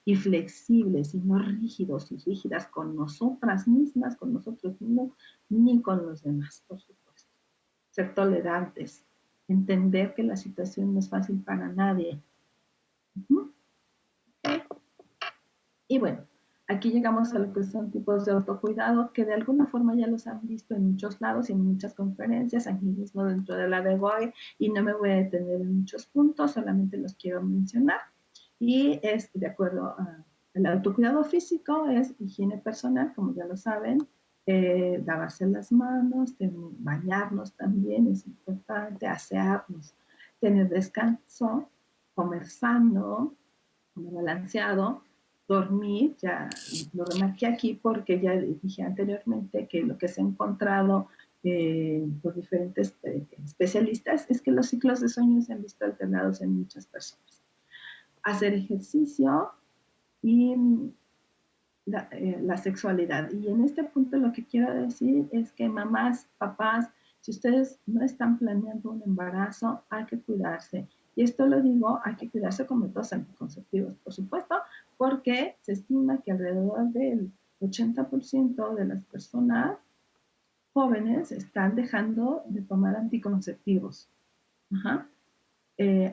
B: y no rígidos y rígidas con nosotras mismas, con nosotros mismos, ni con los demás, por supuesto. Ser tolerantes, entender que la situación no es fácil para nadie. ¿Okay? Y bueno, aquí llegamos a lo que son tipos de autocuidado, que de alguna forma ya los han visto en muchos lados y en muchas conferencias, aquí mismo dentro de la de GOE, y no me voy a detener en muchos puntos, solamente los quiero mencionar. Y es de acuerdo al autocuidado físico, es higiene personal, como ya lo saben, lavarse las manos, bañarnos también es importante, asearnos, tener descanso, comer sano, comer balanceado, dormir, ya lo remarqué aquí porque ya dije anteriormente que lo que se ha encontrado por diferentes especialistas es que los ciclos de sueño se han visto alterados en muchas personas. Hacer ejercicio y la sexualidad. Y en este punto lo que quiero decir es que mamás, papás, si ustedes no están planeando un embarazo, hay que cuidarse. Y esto lo digo, hay que cuidarse con métodos anticonceptivos, por supuesto, porque se estima que alrededor del 80% de las personas jóvenes están dejando de tomar anticonceptivos. Ajá.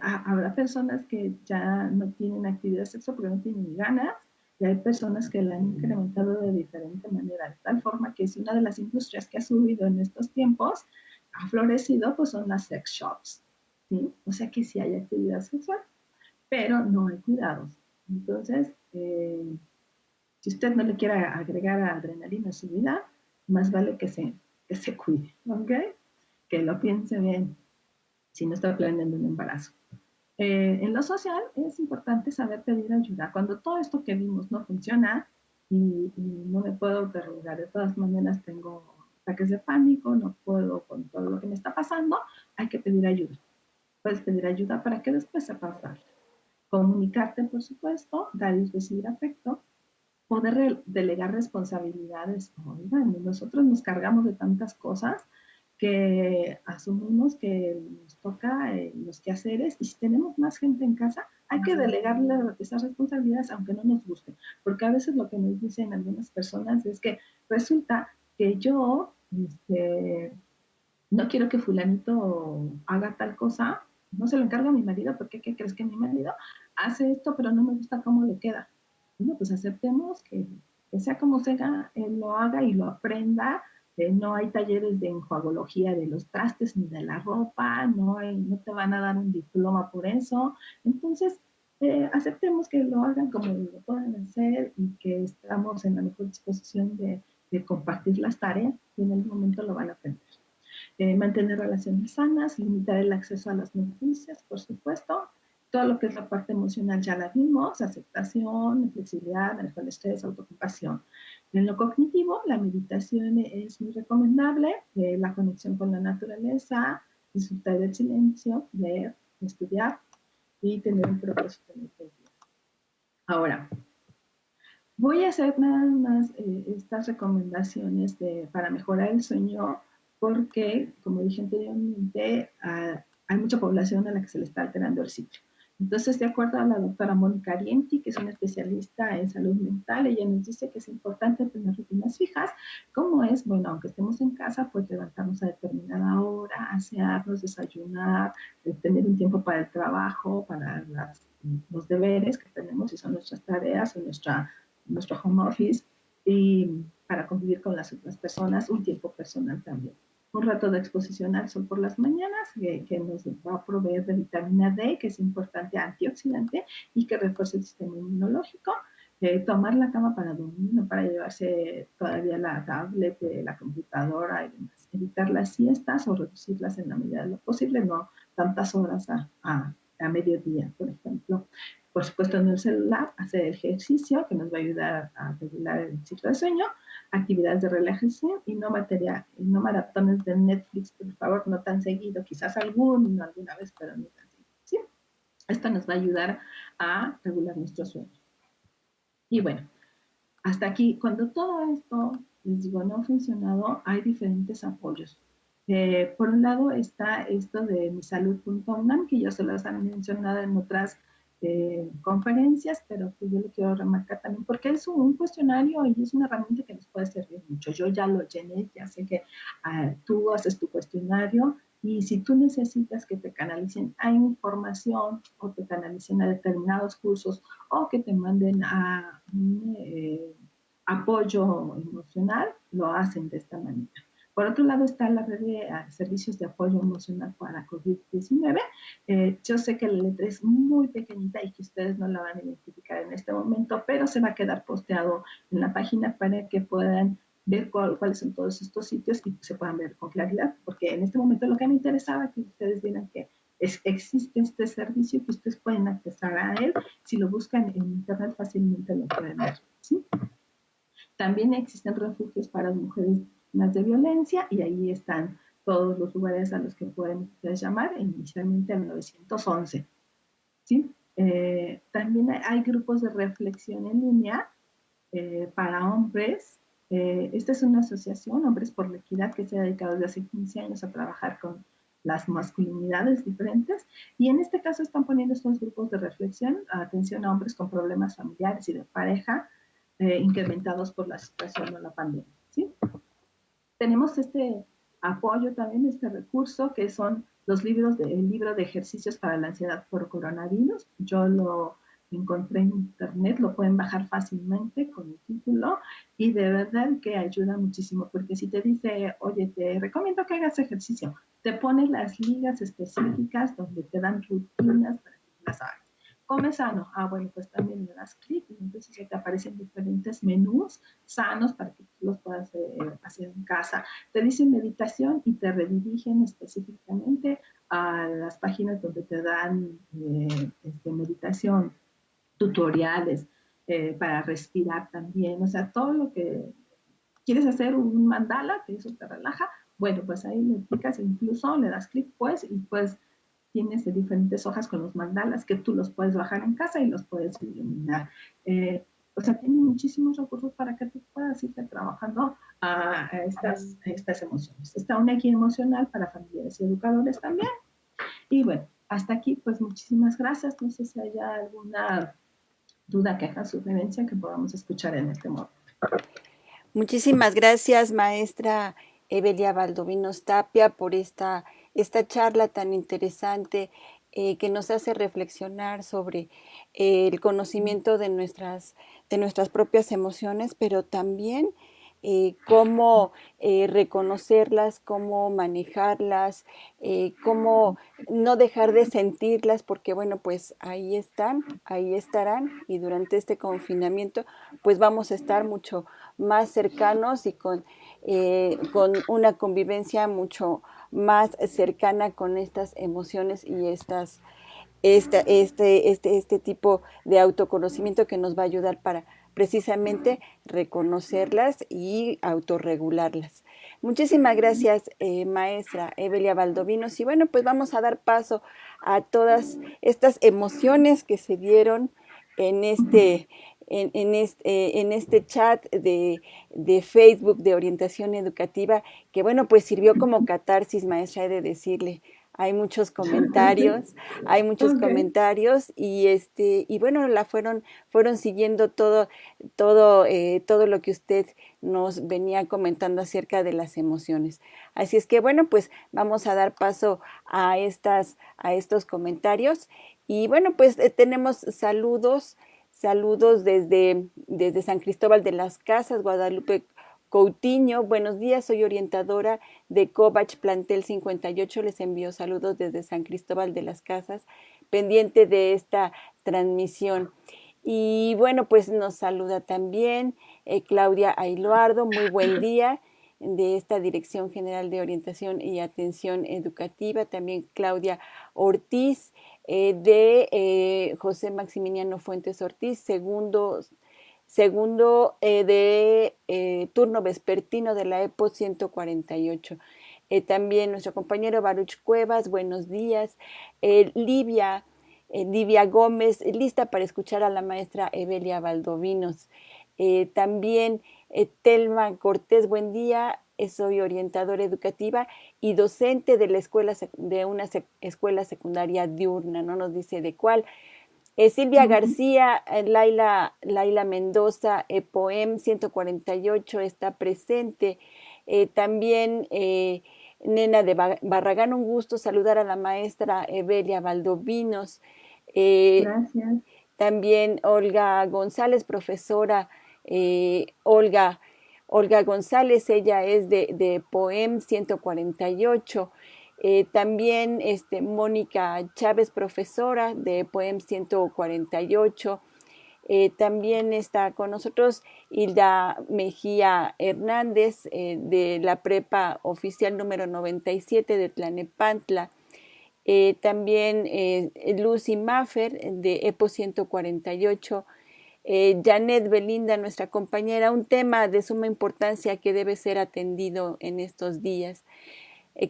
B: Habrá personas que ya no tienen actividad sexual porque no tienen ganas, y hay personas que la han incrementado de diferente manera, de tal forma que si una de las industrias que ha subido en estos tiempos ha florecido, pues son las sex shops, ¿sí? O sea que sí hay actividad sexual, pero no hay cuidados. Entonces, si usted no le quiere agregar adrenalina a su vida, más vale que se cuide, ¿ok? Que lo piense bien si no está planeando un embarazo. En lo social es importante saber pedir ayuda. Cuando todo esto que vimos no funciona y no me puedo autorregular, de todas maneras tengo ataques de pánico, no puedo con todo lo que me está pasando, hay que pedir ayuda. Puedes pedir ayuda para que después sepas dar. Comunicarte, por supuesto, dar y recibir afecto, poder delegar responsabilidades. Oigan, nosotros nos cargamos de tantas cosas que asumimos que nos toca los quehaceres, y si tenemos más gente en casa, hay que delegarle esas responsabilidades aunque no nos guste, porque a veces lo que nos dicen algunas personas es que resulta que yo no quiero que fulanito haga tal cosa, no se lo encargo a mi marido, porque ¿qué crees que mi marido hace esto, pero no me gusta cómo le queda? Bueno, pues aceptemos que sea como sea, él lo haga y lo aprenda. No hay talleres de enjuagología de los trastes ni de la ropa, no te van a dar un diploma por eso. Entonces, aceptemos que lo hagan como lo puedan hacer y que estamos en la mejor disposición de compartir las tareas y en el momento lo van a aprender. Mantener relaciones sanas, limitar el acceso a las noticias, por supuesto. Todo lo que es la parte emocional ya la vimos, aceptación, flexibilidad, manejo del estrés, autocompasión. En lo cognitivo, la meditación es muy recomendable, la conexión con la naturaleza, disfrutar del silencio, leer, estudiar y tener un propósito en el día. Ahora, voy a hacer nada más estas recomendaciones para mejorar el sueño porque, como dije anteriormente, hay mucha población a la que se le está alterando el ciclo. Entonces, de acuerdo a la doctora Mónica Arienti, que es una especialista en salud mental, ella nos dice que es importante tener rutinas fijas. ¿Cómo es? Bueno, aunque estemos en casa, pues levantarnos a determinada hora, asearnos, desayunar, tener un tiempo para el trabajo, para los deberes que tenemos, si son nuestras tareas o nuestro home office, y para convivir con las otras personas, un tiempo personal también. Un rato de exposición al sol por las mañanas, que nos va a proveer de vitamina D, que es importante antioxidante y que refuerza el sistema inmunológico. Tomar la cama para dormir, no para llevarse todavía la tablet, la computadora y demás. Evitar las siestas o reducirlas en la medida de lo posible, no tantas horas a mediodía, por ejemplo. Por supuesto, en el celular, hacer ejercicio que nos va a ayudar a regular el ciclo de sueño, actividades de relajación y no maratones de Netflix, por favor, no tan seguido, quizás alguna vez, pero no tan seguido. ¿Sí? Esto nos va a ayudar a regular nuestro sueño. Y bueno, hasta aquí, cuando todo esto, les digo, no ha funcionado, hay diferentes apoyos. Por un lado está esto de misalud.unam, que ya se las han mencionado en otras conferencias, pero que yo lo quiero remarcar también, porque es un cuestionario y es una herramienta que nos puede servir mucho. Yo ya lo llené, ya sé que tú haces tu cuestionario, y si tú necesitas que te canalicen a información o te canalicen a determinados cursos o que te manden a apoyo emocional, lo hacen de esta manera. Por otro lado está la red de servicios de apoyo emocional para COVID-19. Yo sé que la letra es muy pequeñita y que ustedes no la van a identificar en este momento, pero se va a quedar posteado en la página para que puedan ver cuáles son todos estos sitios y se puedan ver con claridad, porque en este momento lo que me interesaba es que ustedes vieran que existe este servicio, que ustedes pueden acceder a él. Si lo buscan en internet fácilmente lo pueden ver. ¿Sí? También existen refugios para mujeres víctimas de violencia y ahí están todos los lugares a los que pueden llamar, inicialmente al 911. ¿Sí? También hay grupos de reflexión en línea para hombres. Esta es una asociación, Hombres por la Equidad, que se ha dedicado desde hace 15 años a trabajar con las masculinidades diferentes, y en este caso están poniendo estos grupos de reflexión, atención a hombres con problemas familiares y de pareja, incrementados por la situación o la pandemia. ¿Sí? Tenemos este apoyo también, este recurso, que son el libro de ejercicios para la ansiedad por coronavirus. Yo lo encontré en internet, lo pueden bajar fácilmente con el título y de verdad que ayuda muchísimo, porque si te dice, oye, te recomiendo que hagas ejercicio, te pone las ligas específicas donde te dan rutinas para que las hagas. Come sano. Bueno, pues también le das clic y entonces ya te aparecen diferentes menús sanos para que tú los puedas hacer en casa. Te dicen meditación y te redirigen específicamente a las páginas donde te dan meditación, tutoriales para respirar también. O sea, todo lo que ¿Quieres hacer un mandala? Que eso te relaja. Bueno, pues ahí le picas, incluso le das clic, pues, y pues tienes diferentes hojas con los mandalas que tú los puedes bajar en casa y los puedes iluminar. O sea, tiene muchísimos recursos para que tú puedas irte trabajando a estas emociones. Está una guía emocional para familiares y educadores también. Y bueno, hasta aquí, pues muchísimas gracias. No sé si haya alguna duda, queja, sugerencia que podamos escuchar en este momento.
A: Muchísimas gracias, maestra Evelia Valdovinos Tapia, por esta charla tan interesante que nos hace reflexionar sobre el conocimiento de nuestras propias emociones, pero también cómo reconocerlas, cómo manejarlas, cómo no dejar de sentirlas, porque bueno, pues ahí están, ahí estarán, y durante este confinamiento, pues vamos a estar mucho más cercanos y con una convivencia mucho más cercana con estas emociones y este tipo de autoconocimiento que nos va a ayudar para precisamente reconocerlas y autorregularlas. Muchísimas gracias, maestra Evelia Valdovinos. Y bueno, pues vamos a dar paso a todas estas emociones que se dieron en en este chat de Facebook de orientación educativa, que bueno, pues sirvió como catarsis, maestra, he de decirle. Hay muchos comentarios, hay muchos
B: Ok.
A: comentarios y bueno, fueron siguiendo todo lo que usted nos venía comentando acerca de las emociones. Así es que bueno, pues vamos a dar paso a estos comentarios. Y bueno, pues tenemos saludos desde San Cristóbal de las Casas, Guadalupe Coutinho. Buenos días, soy orientadora de Covach Plantel 58. Les envío saludos desde San Cristóbal de las Casas, pendiente de esta transmisión. Y bueno, pues nos saluda también Claudia Ailuardo. Muy buen día, de esta Dirección General de Orientación y Atención Educativa. También Claudia Ortiz, de José Maximiliano Fuentes Ortiz, segundo de turno vespertino de la EPO 148. También nuestro compañero Baruch Cuevas, buenos días. Livia Gómez, lista para escuchar a la maestra Evelia Valdovinos. También Telma Cortés, buen día. Soy orientadora educativa y docente de de una escuela secundaria diurna, no nos dice de cuál. Silvia García, Laila Mendoza, Poem 148 está presente. También Nena de Barragán, un gusto saludar a la maestra Evelia Valdovinos. Eh,
B: Gracias.
A: También Olga González, profesora Olga González, ella es de Poem 148. También Mónica Chávez, profesora de Poem 148. También está con nosotros Hilda Mejía Hernández, de la prepa oficial número 97 de Tlanepantla. También Lucy Maffer, de EPO 148. Janet Belinda, nuestra compañera, un tema de suma importancia que debe ser atendido en estos días.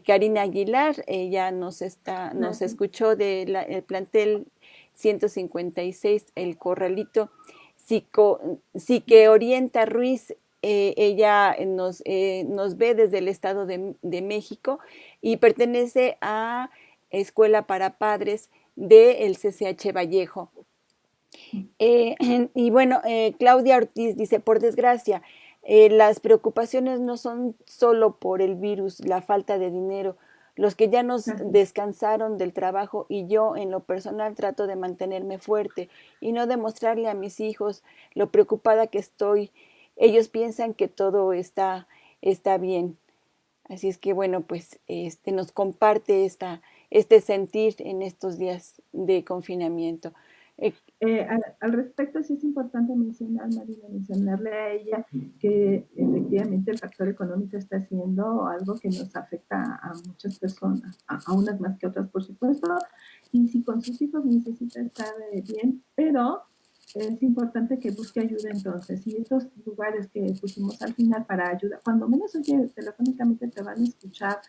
A: Karina Aguilar, ella nos
B: Gracias.
A: escuchó del plantel 156, El Corralito. Psique Orienta Ruiz, ella nos ve desde el Estado de México y pertenece a Escuela para Padres del CCH Vallejo. Y bueno, Claudia Ortiz dice, por desgracia, las preocupaciones no son solo por el virus, la falta de dinero. Los que ya nos
B: Gracias.
A: descansaron del trabajo y yo en lo personal trato de mantenerme fuerte y no demostrarle a mis hijos lo preocupada que estoy. Ellos piensan que todo está bien. Así es que bueno, pues nos comparte este sentir en estos días de confinamiento. Eh,
B: Al respecto, sí es importante mencionar, Marina, mencionarle a ella que efectivamente el factor económico está siendo algo que nos afecta a muchas personas, a unas más que otras, por supuesto, y si con sus hijos necesita estar bien, pero es importante que busque ayuda entonces. Y estos lugares que pusimos al final para ayuda, cuando menos oye, telefónicamente te van a escuchar,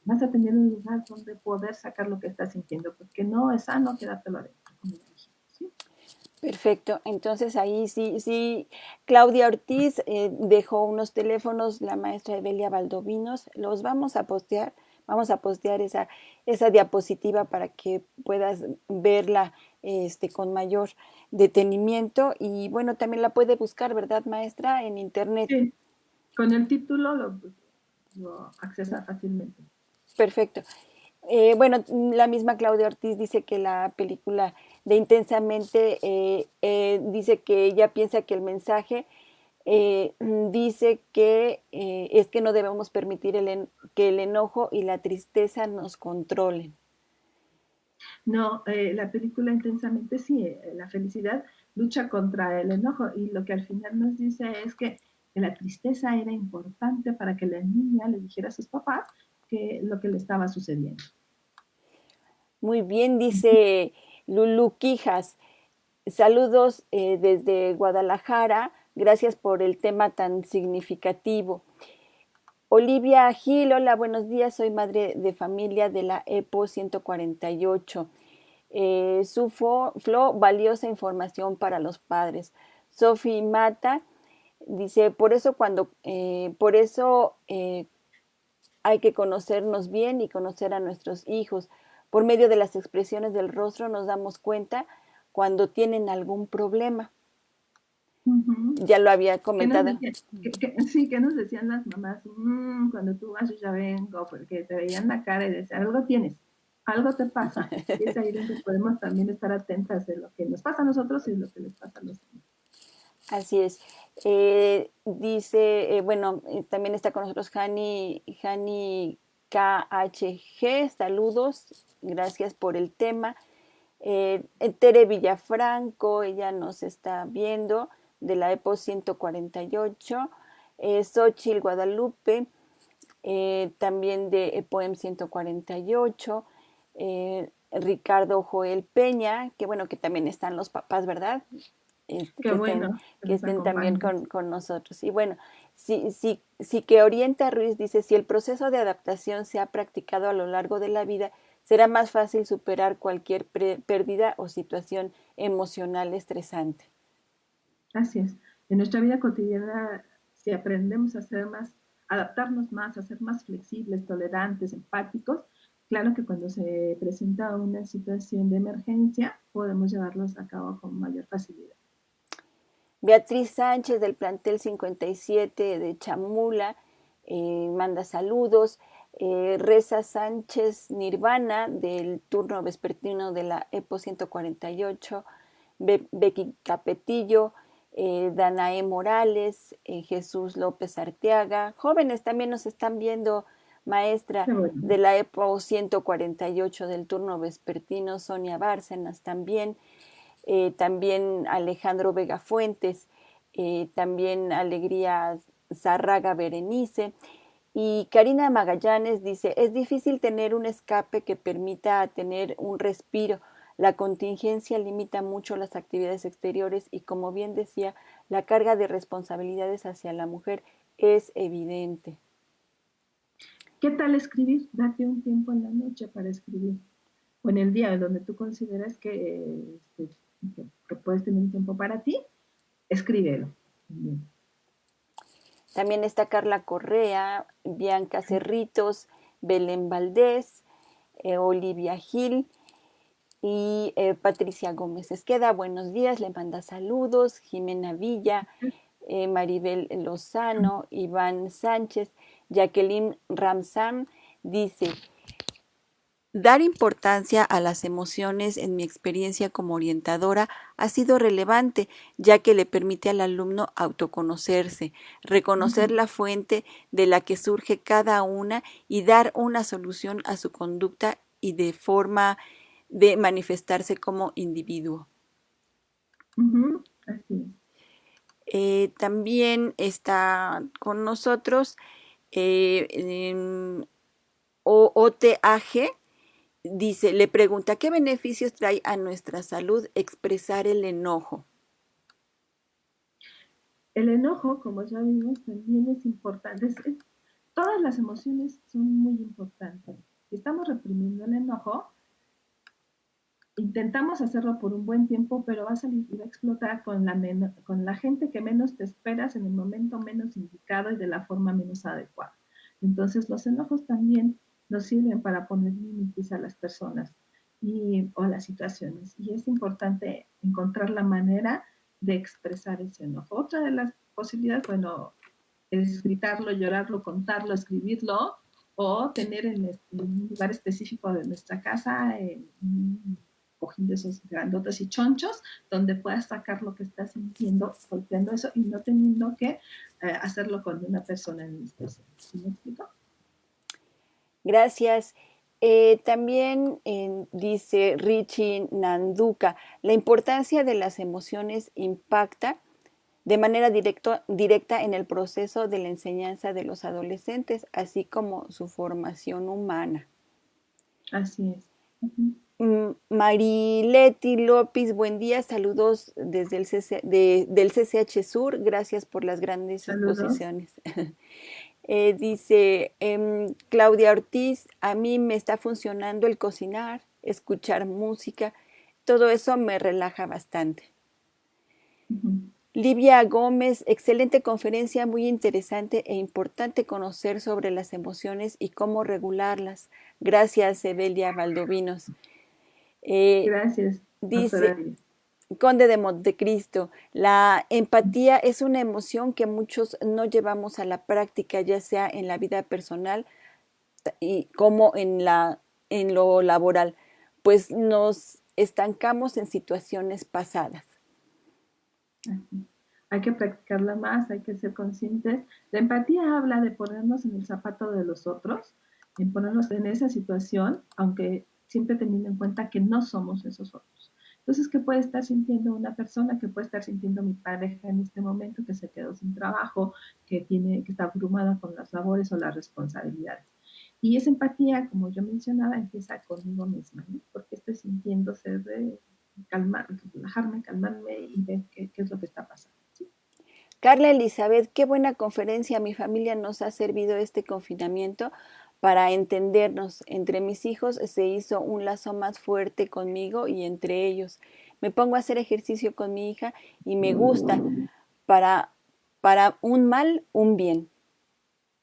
B: vas a tener un lugar donde poder sacar lo que estás sintiendo, porque no es sano quedártelo adentro, como ya dijimos, ¿sí?
A: Perfecto. Entonces ahí sí, sí, Claudia Ortiz dejó unos teléfonos, la maestra Evelia Valdovinos, los vamos a postear esa diapositiva para que puedas verla con mayor detenimiento y bueno, también la puede buscar, ¿verdad, maestra? En internet.
B: Sí, con el título lo accesa fácilmente.
A: Perfecto. Bueno, la misma Claudia Ortiz dice que la película de Intensamente dice que ella piensa que el mensaje dice que es que no debemos permitir que el enojo y la tristeza nos controlen.
B: No, la película intensamente sí, la felicidad lucha contra el enojo y lo que al final nos dice es que la tristeza era importante para que la niña le dijera a sus papás que lo que le estaba sucediendo.
A: Muy bien, dice Lulu Quijas. Saludos desde Guadalajara. Gracias por el tema tan significativo. Olivia Gil, hola, buenos días. Soy madre de familia de la EPO 148. Flo, valiosa información para los padres. Sofi Mata dice, por eso hay que conocernos bien y conocer a nuestros hijos. Por medio de las expresiones del rostro nos damos cuenta cuando tienen algún problema.
B: Ujú.
A: Ya lo había
B: ¿Qué nos
A: comentado.
B: decían? Sí, ¿qué nos decían las mamás? Cuando tú vas, yo ya vengo, porque te veían la cara y decían, algo tienes, algo te pasa. Y es ahí donde podemos también estar atentas de lo que nos pasa a nosotros y lo que les pasa a los demás.
A: Así es. Dice, bueno, también está con nosotros Hani KHG, saludos, gracias por el tema. Tere Villafranco, ella nos está viendo de la EPO 148. Xochil Guadalupe, también de EPOEM 148. Ricardo Joel Peña, que bueno, que también están los papás, ¿verdad?
B: Qué bueno que
A: Que
B: nos
A: estén también
B: acompañen.
A: con nosotros. Y bueno, sí que Orienta Ruiz dice, si el proceso de adaptación se ha practicado a lo largo de la vida, será más fácil superar cualquier pérdida o situación emocional estresante.
B: Así es. En nuestra vida cotidiana, si aprendemos a ser más, adaptarnos más, a ser más flexibles, tolerantes, empáticos, claro que cuando se presenta una situación de emergencia, podemos llevarlos a cabo con mayor facilidad.
A: Beatriz Sánchez del plantel 57 de Chamula manda saludos. Reza Sánchez Nirvana del turno vespertino de la EPO 148. Becky Capetillo, Danae Morales, Jesús López Arteaga. Jóvenes también nos están viendo, maestra
B: Qué bueno.
A: de la EPO 148 del turno vespertino, Sonia Bárcenas también. También Alejandro Vega Fuentes, también Alegría Zárraga Berenice. Y Karina Magallanes dice, es difícil tener un escape que permita tener un respiro. La contingencia limita mucho las actividades exteriores y como bien decía, la carga de responsabilidades hacia la mujer es evidente.
B: ¿Qué tal escribir? Date un tiempo en la noche para escribir. O en el día donde tú consideras que puedes tener un tiempo para ti, escríbelo. Bien.
A: También está Carla Correa, Bianca Cerritos, Belén Valdés, Olivia Gil, y Patricia Gómez Esqueda, buenos días, le manda saludos, Jimena Villa, Maribel Lozano, Iván Sánchez, Jacqueline Ramsam dice, dar importancia a las emociones en mi experiencia como orientadora ha sido relevante, ya que le permite al alumno autoconocerse, reconocer la fuente de la que surge cada una y dar una solución a su conducta y de forma de manifestarse como individuo.
B: Así es.
A: También está con nosotros OTAG, dice, le pregunta, ¿qué beneficios trae a nuestra salud expresar el enojo?
B: El enojo, como ya vimos, también es importante. Todas las emociones son muy importantes. Si estamos reprimiendo el enojo, intentamos hacerlo por un buen tiempo, pero va a salir y va a explotar con la gente que menos te esperas en el momento menos indicado y de la forma menos adecuada. Entonces, los enojos también nos sirven para poner límites a las personas o a las situaciones. Y es importante encontrar la manera de expresar ese enojo. Otra de las posibilidades, bueno, es gritarlo, llorarlo, contarlo, escribirlo, o tener en un lugar específico de nuestra casa, un cojín de esos grandotes y chonchos, donde puedas sacar lo que estás sintiendo, golpeando eso y no teniendo que hacerlo con una persona en especial. ¿Sí me explico?
A: Gracias. También dice Richie Nanduka, la importancia de las emociones impacta de manera directa en el proceso de la enseñanza de los adolescentes, así como su formación humana.
B: Así es. Uh-huh.
A: Marileti López, buen día, saludos desde del CCH Sur, gracias por las grandes
B: Saludos.
A: exposiciones. Dice Claudia Ortiz, a mí me está funcionando el cocinar, escuchar música, todo eso me relaja bastante.
B: Uh-huh.
A: Livia Gómez, excelente conferencia, muy interesante e importante conocer sobre las emociones y cómo regularlas. Gracias, Evelia Valdovinos.
B: Gracias, doctora
A: Dice
B: Díaz.
A: Conde de Montecristo, la empatía es una emoción que muchos no llevamos a la práctica, ya sea en la vida personal y como en lo laboral, pues nos estancamos en situaciones pasadas.
B: Así. Hay que practicarla más, hay que ser conscientes. La empatía habla de ponernos en el zapato de los otros, en ponernos en esa situación, aunque siempre teniendo en cuenta que no somos esos otros. Entonces, ¿qué puede estar sintiendo una persona? ¿Qué puede estar sintiendo mi pareja en este momento que se quedó sin trabajo, que está abrumada con las labores o las responsabilidades? Y esa empatía, como yo mencionaba, empieza conmigo misma, ¿no? Porque estoy sintiendo ser de calmar, relajarme, calmarme y ver qué es lo que está pasando. ¿Sí?
A: Carla Elizabeth, qué buena conferencia. Mi familia nos ha servido este confinamiento para entendernos. Entre mis hijos se hizo un lazo más fuerte conmigo y entre ellos. Me pongo a hacer ejercicio con mi hija y me gusta para, para un mal, un bien.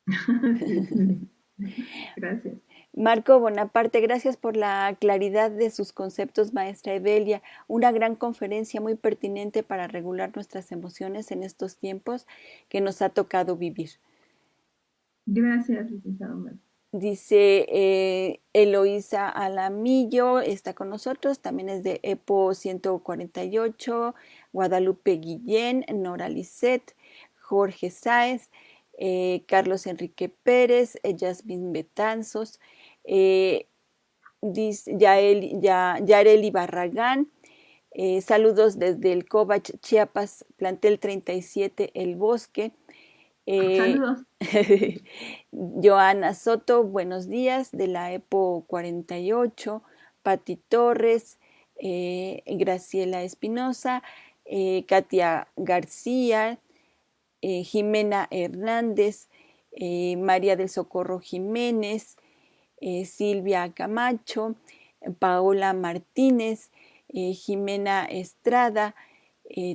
B: Sí, muy bien. Gracias.
A: Marco Bonaparte, gracias por la claridad de sus conceptos, maestra Evelia. Una gran conferencia muy pertinente para regular nuestras emociones en estos tiempos que nos ha tocado vivir.
B: Gracias, licenciado Mar.
A: Dice Eloísa Alamillo, está con nosotros, también es de EPO 148, Guadalupe Guillén, Nora Lisset, Jorge Sáez, Carlos Enrique Pérez, Yasmin Betanzos, dice Yareli Barragán, saludos desde el Covach, Chiapas, plantel 37, El Bosque.
B: Saludos.
A: Joana Soto, buenos días, de la EPO 48, Pati Torres, Graciela Espinosa, Katia García, Jimena Hernández, María del Socorro Jiménez, Silvia Camacho, Paola Martínez, Jimena Estrada,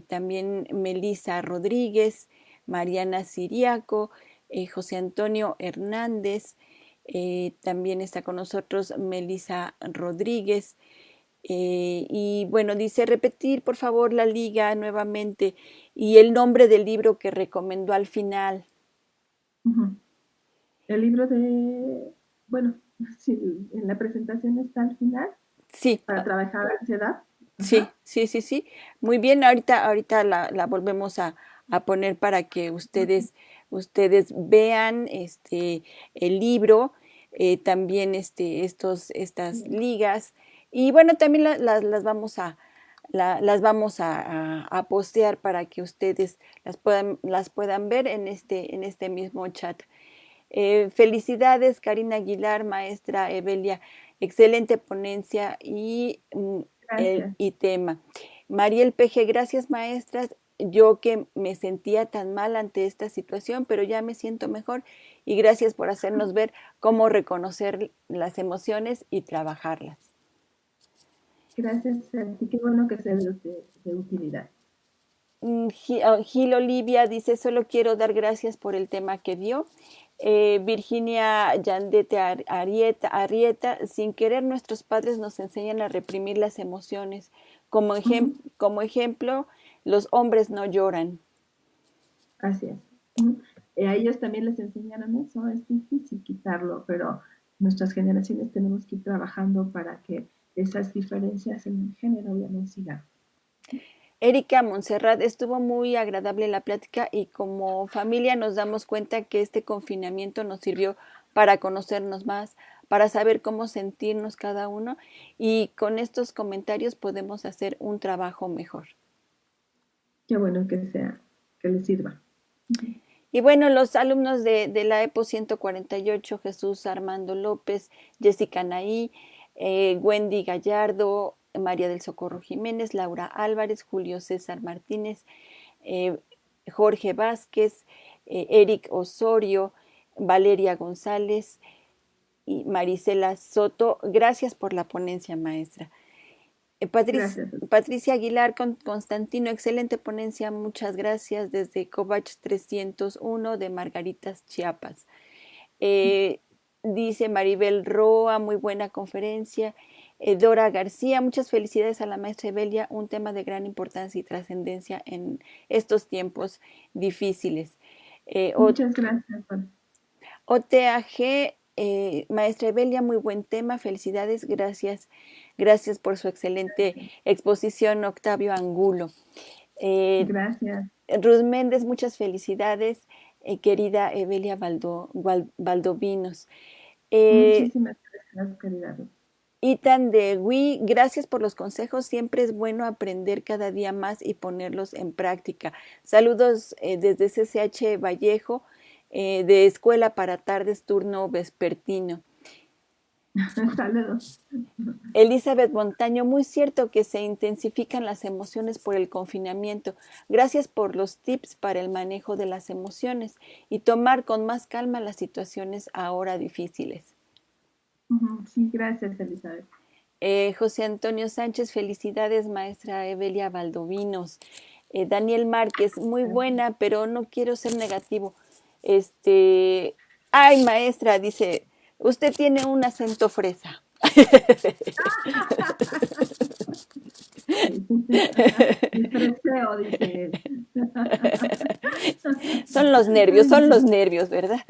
A: también Melisa Rodríguez, Mariana Siriaco, José Antonio Hernández, también está con nosotros Melisa Rodríguez. Y bueno, dice repetir por favor la liga nuevamente y el nombre del libro que recomendó al final.
B: Uh-huh. El libro bueno, sí, en la presentación está al final,
A: Sí,
B: para trabajar la ansiedad.
A: sí,
B: Ajá.
A: sí, sí, sí. Muy bien, ahorita la volvemos a poner para que ustedes vean el libro, también estas ligas. Y bueno, también las vamos las vamos a postear para que ustedes las puedan ver en este mismo chat. Felicidades, Karina Aguilar, maestra Evelia, excelente ponencia y
B: Gracias.
A: tema. Mariel Peje, gracias maestras. yo que me sentía tan mal ante esta situación, pero ya me siento mejor y gracias por hacernos ver cómo reconocer las emociones y trabajarlas.
B: Gracias a ti, qué bueno que sea de utilidad.
A: Gil Olivia dice, solo quiero dar gracias por el tema que dio. Virginia Yandete Arrieta, sin querer nuestros padres nos enseñan a reprimir las emociones. Como ejemplo, los hombres no lloran.
B: Así es. A ellos también les enseñaron eso, es difícil quitarlo, pero nuestras generaciones tenemos que ir trabajando para que esas diferencias en el género ya no sigan.
A: Erika Montserrat, estuvo muy agradable la plática y como familia nos damos cuenta que este confinamiento nos sirvió para conocernos más, para saber cómo sentirnos cada uno y con estos comentarios podemos hacer un trabajo mejor.
B: Qué bueno que sea, que les sirva.
A: Y bueno, los alumnos de la EPO 148, Jesús Armando López, Jessica Naí, Wendy Gallardo, María del Socorro Jiménez, Laura Álvarez, Julio César Martínez, eh, Jorge Vázquez, Eric Osorio, Valeria González y Marisela Soto. Gracias por la ponencia, maestra.
B: Gracias.
A: Patricia Aguilar Constantino, excelente ponencia, muchas gracias desde Covach 301 de Margaritas, Chiapas. Dice Maribel Roa, muy buena conferencia. Dora García, muchas felicidades a la maestra Evelia, un tema de gran importancia y trascendencia en estos tiempos difíciles.
B: Muchas gracias, Juan.
A: OTAG, maestra Evelia, muy buen tema, felicidades, gracias por su excelente exposición, Octavio Angulo.
B: Gracias.
A: Ruth Méndez, muchas felicidades, querida Evelia Valdovinos.
B: Muchísimas gracias, querida Ruth.
A: Itan de Wii, gracias por los consejos, siempre es bueno aprender cada día más y ponerlos en práctica. Saludos desde CCH Vallejo, de Escuela para Tardes, turno vespertino.
B: Saludos.
A: Elizabeth Montaño, muy cierto que se intensifican las emociones por el confinamiento. Gracias por los tips para el manejo de las emociones y tomar con más calma las situaciones ahora difíciles.
B: Sí, gracias, Elizabeth.
A: José Antonio Sánchez, felicidades, maestra Evelia Valdovinos. Daniel Márquez, muy buena, pero no quiero ser negativo. Ay, maestra, dice, usted tiene un acento fresa.
B: Freseo, dice él.
A: Son los nervios, ¿verdad?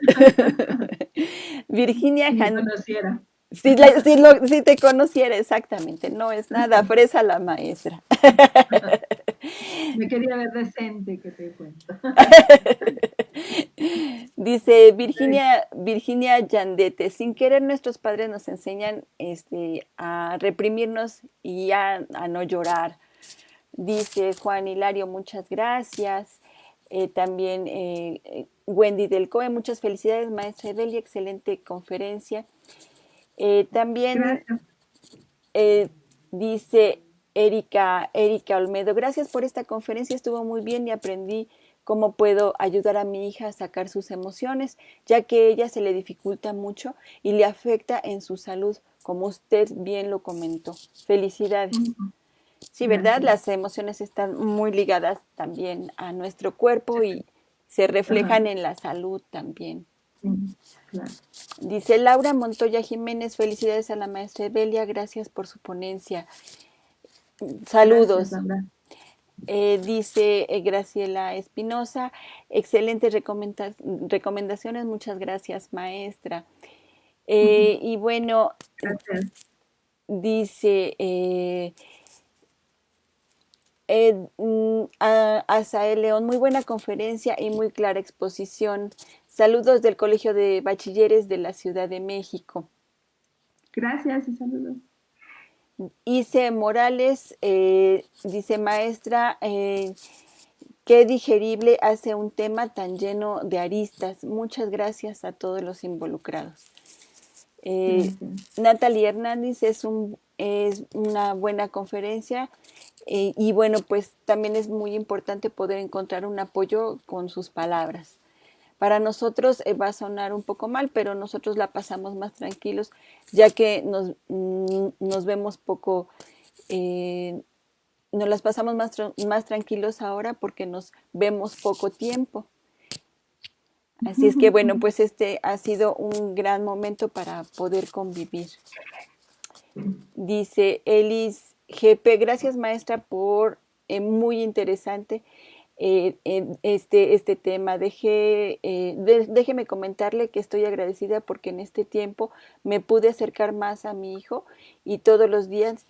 A: Virginia
B: Si me conociera.
A: Si te conociera exactamente, no es nada fresa la maestra.
B: Me quería ver decente, que te cuento.
A: Dice Virginia Yandete, sin querer nuestros padres nos enseñan a reprimirnos y a no llorar. Dice Juan Hilario, muchas gracias. También Wendy del COE, muchas felicidades, maestra Evelia, excelente conferencia. También dice Erika Olmedo, gracias por esta conferencia, estuvo muy bien y aprendí cómo puedo ayudar a mi hija a sacar sus emociones, ya que a ella se le dificulta mucho y le afecta en su salud, como usted bien lo comentó. Felicidades. Sí, ¿verdad? Las emociones están muy ligadas también a nuestro cuerpo y se reflejan en la salud también.
B: Claro.
A: Dice Laura Montoya Jiménez, felicidades a la maestra Evelia, gracias por su ponencia. Saludos.
B: Gracias,
A: Dice Graciela Espinosa, excelentes recomendaciones, muchas gracias, maestra. Y bueno,
B: gracias.
A: Dice Azael León, muy buena conferencia y muy clara exposición. Saludos del Colegio de Bachilleres de la Ciudad de México.
B: Gracias y saludos.
A: Ice Morales dice, maestra, qué digerible hace un tema tan lleno de aristas. Muchas gracias a todos los involucrados. Natalie Hernández, es una buena conferencia. Y bueno, pues también es muy importante poder encontrar un apoyo con sus palabras. Para nosotros va a sonar un poco mal, pero nosotros la pasamos más tranquilos, ya que nos vemos poco, eh, nos las pasamos más tranquilos ahora porque nos vemos poco tiempo. Así es que bueno, pues este ha sido un gran momento para poder convivir. Dice Elis GP, gracias maestra por muy interesante este tema. Déjeme comentarle que estoy agradecida porque en este tiempo me pude acercar más a mi hijo y todos los días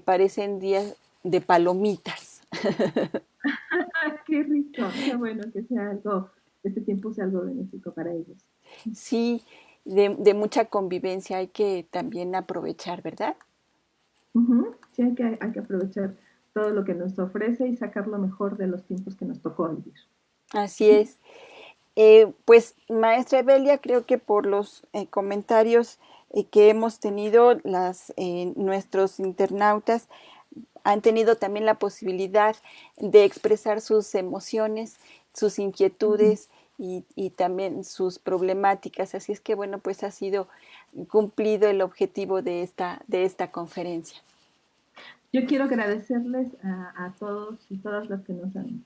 A: parecen días de palomitas.
B: Qué rico, qué bueno que sea algo, este tiempo sea algo benéfico para ellos.
A: Sí, de mucha convivencia hay que también aprovechar, ¿verdad?
B: Sí, hay que aprovechar todo lo que nos ofrece y sacar lo mejor de los tiempos que nos tocó vivir.
A: Así es. Pues, maestra Evelia, creo que por los comentarios que hemos tenido, nuestros internautas han tenido también la posibilidad de expresar sus emociones, sus inquietudes y también sus problemáticas. Así es que, bueno, pues ha sido cumplido el objetivo de esta conferencia.
B: Yo quiero agradecerles a todos y todas las que nos han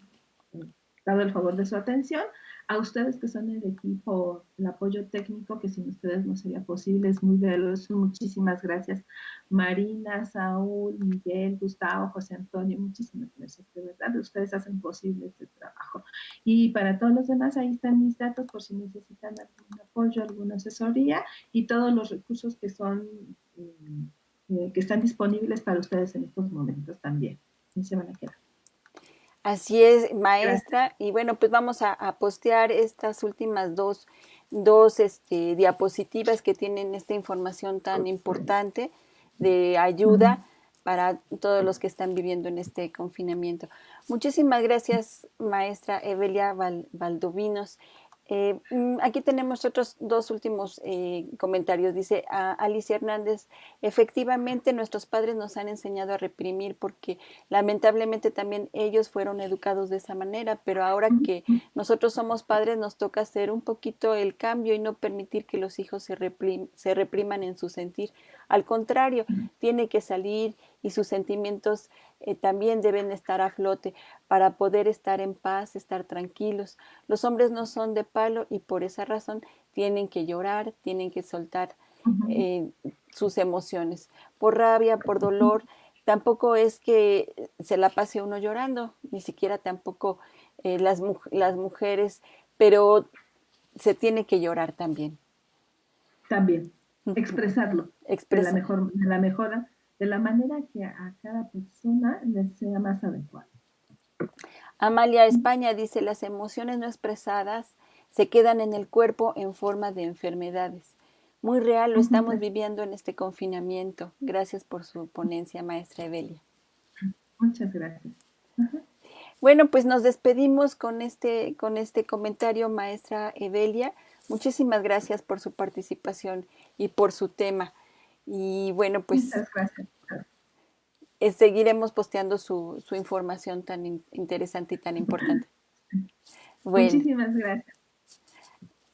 B: dado el favor de su atención, a ustedes que son el equipo, el apoyo técnico, que sin ustedes no sería posible, es muy valioso, muchísimas gracias. Marina, Saúl, Miguel, Gustavo, José Antonio, muchísimas gracias, de verdad, ustedes hacen posible este trabajo. Y para todos los demás, ahí están mis datos por si necesitan algún apoyo, alguna asesoría y todos los recursos que son... que están disponibles para ustedes en estos momentos también. Y se van a quedar.
A: Así es,
B: Gracias.
A: maestra. Y bueno, pues vamos a postear estas últimas diapositivas que tienen esta información tan importante de ayuda para todos los que están viviendo en este confinamiento. Muchísimas gracias, maestra Evelia Valdovinos. Aquí tenemos otros dos últimos comentarios. Dice Alicia Hernández, efectivamente nuestros padres nos han enseñado a reprimir porque lamentablemente también ellos fueron educados de esa manera, pero ahora que nosotros somos padres nos toca hacer un poquito el cambio y no permitir que los hijos se repriman en su sentir. Al contrario, tiene que salir y sus sentimientos también deben estar a flote para poder estar en paz, estar tranquilos. Los hombres no son de palo y por esa razón tienen que llorar, tienen que soltar eh, sus emociones, por rabia, por dolor. Tampoco es que se la pase uno llorando, ni siquiera tampoco las mujeres, pero se tiene que llorar también.
B: También, expresarlo
A: Expresa.
B: de la manera que a cada persona les sea más adecuada.
A: Amalia España dice, las emociones no expresadas se quedan en el cuerpo en forma de enfermedades. Muy real, lo estamos viviendo en este confinamiento. Gracias por su ponencia, maestra Evelia.
B: Muchas gracias. Ajá.
A: Bueno, pues nos despedimos con este comentario, maestra Evelia. Muchísimas gracias por su participación y por su tema. Y bueno, pues
B: Muchas gracias.
A: seguiremos posteando su información tan interesante y tan importante. Bueno,
B: Muchísimas gracias.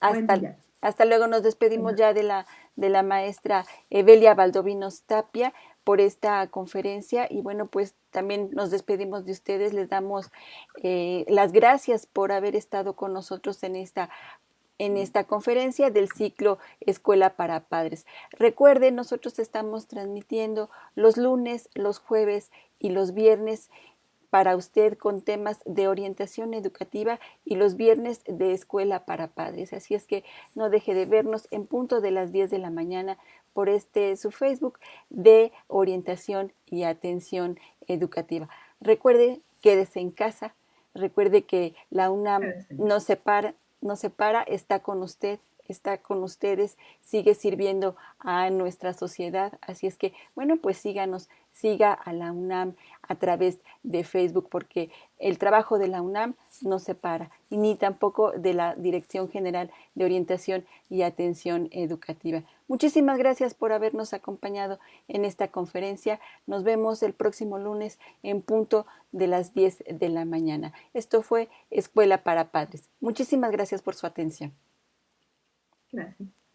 B: Buen
A: hasta,
B: día.
A: hasta luego. Nos despedimos ya de la maestra Evelia Valdovinos Tapia por esta conferencia y bueno, pues también nos despedimos de ustedes, les damos las gracias por haber estado con nosotros en esta conferencia del ciclo Escuela para Padres. Recuerden, nosotros estamos transmitiendo los lunes, los jueves y los viernes para usted con temas de orientación educativa y los viernes de Escuela para Padres. Así es que no deje de vernos en punto de las 10 de la mañana por su Facebook de orientación y atención educativa. Recuerde, quédese en casa. Recuerde que la UNAM no se para, está con usted, está con ustedes, sigue sirviendo a nuestra sociedad. Así es que, bueno, pues siga a la UNAM a través de Facebook, porque el trabajo de la UNAM no se para, y ni tampoco de la Dirección General de Orientación y Atención Educativa. Muchísimas gracias por habernos acompañado en esta conferencia. Nos vemos el próximo lunes en punto de las 10 de la mañana. Esto fue Escuela para Padres. Muchísimas gracias por su atención.
B: Gracias.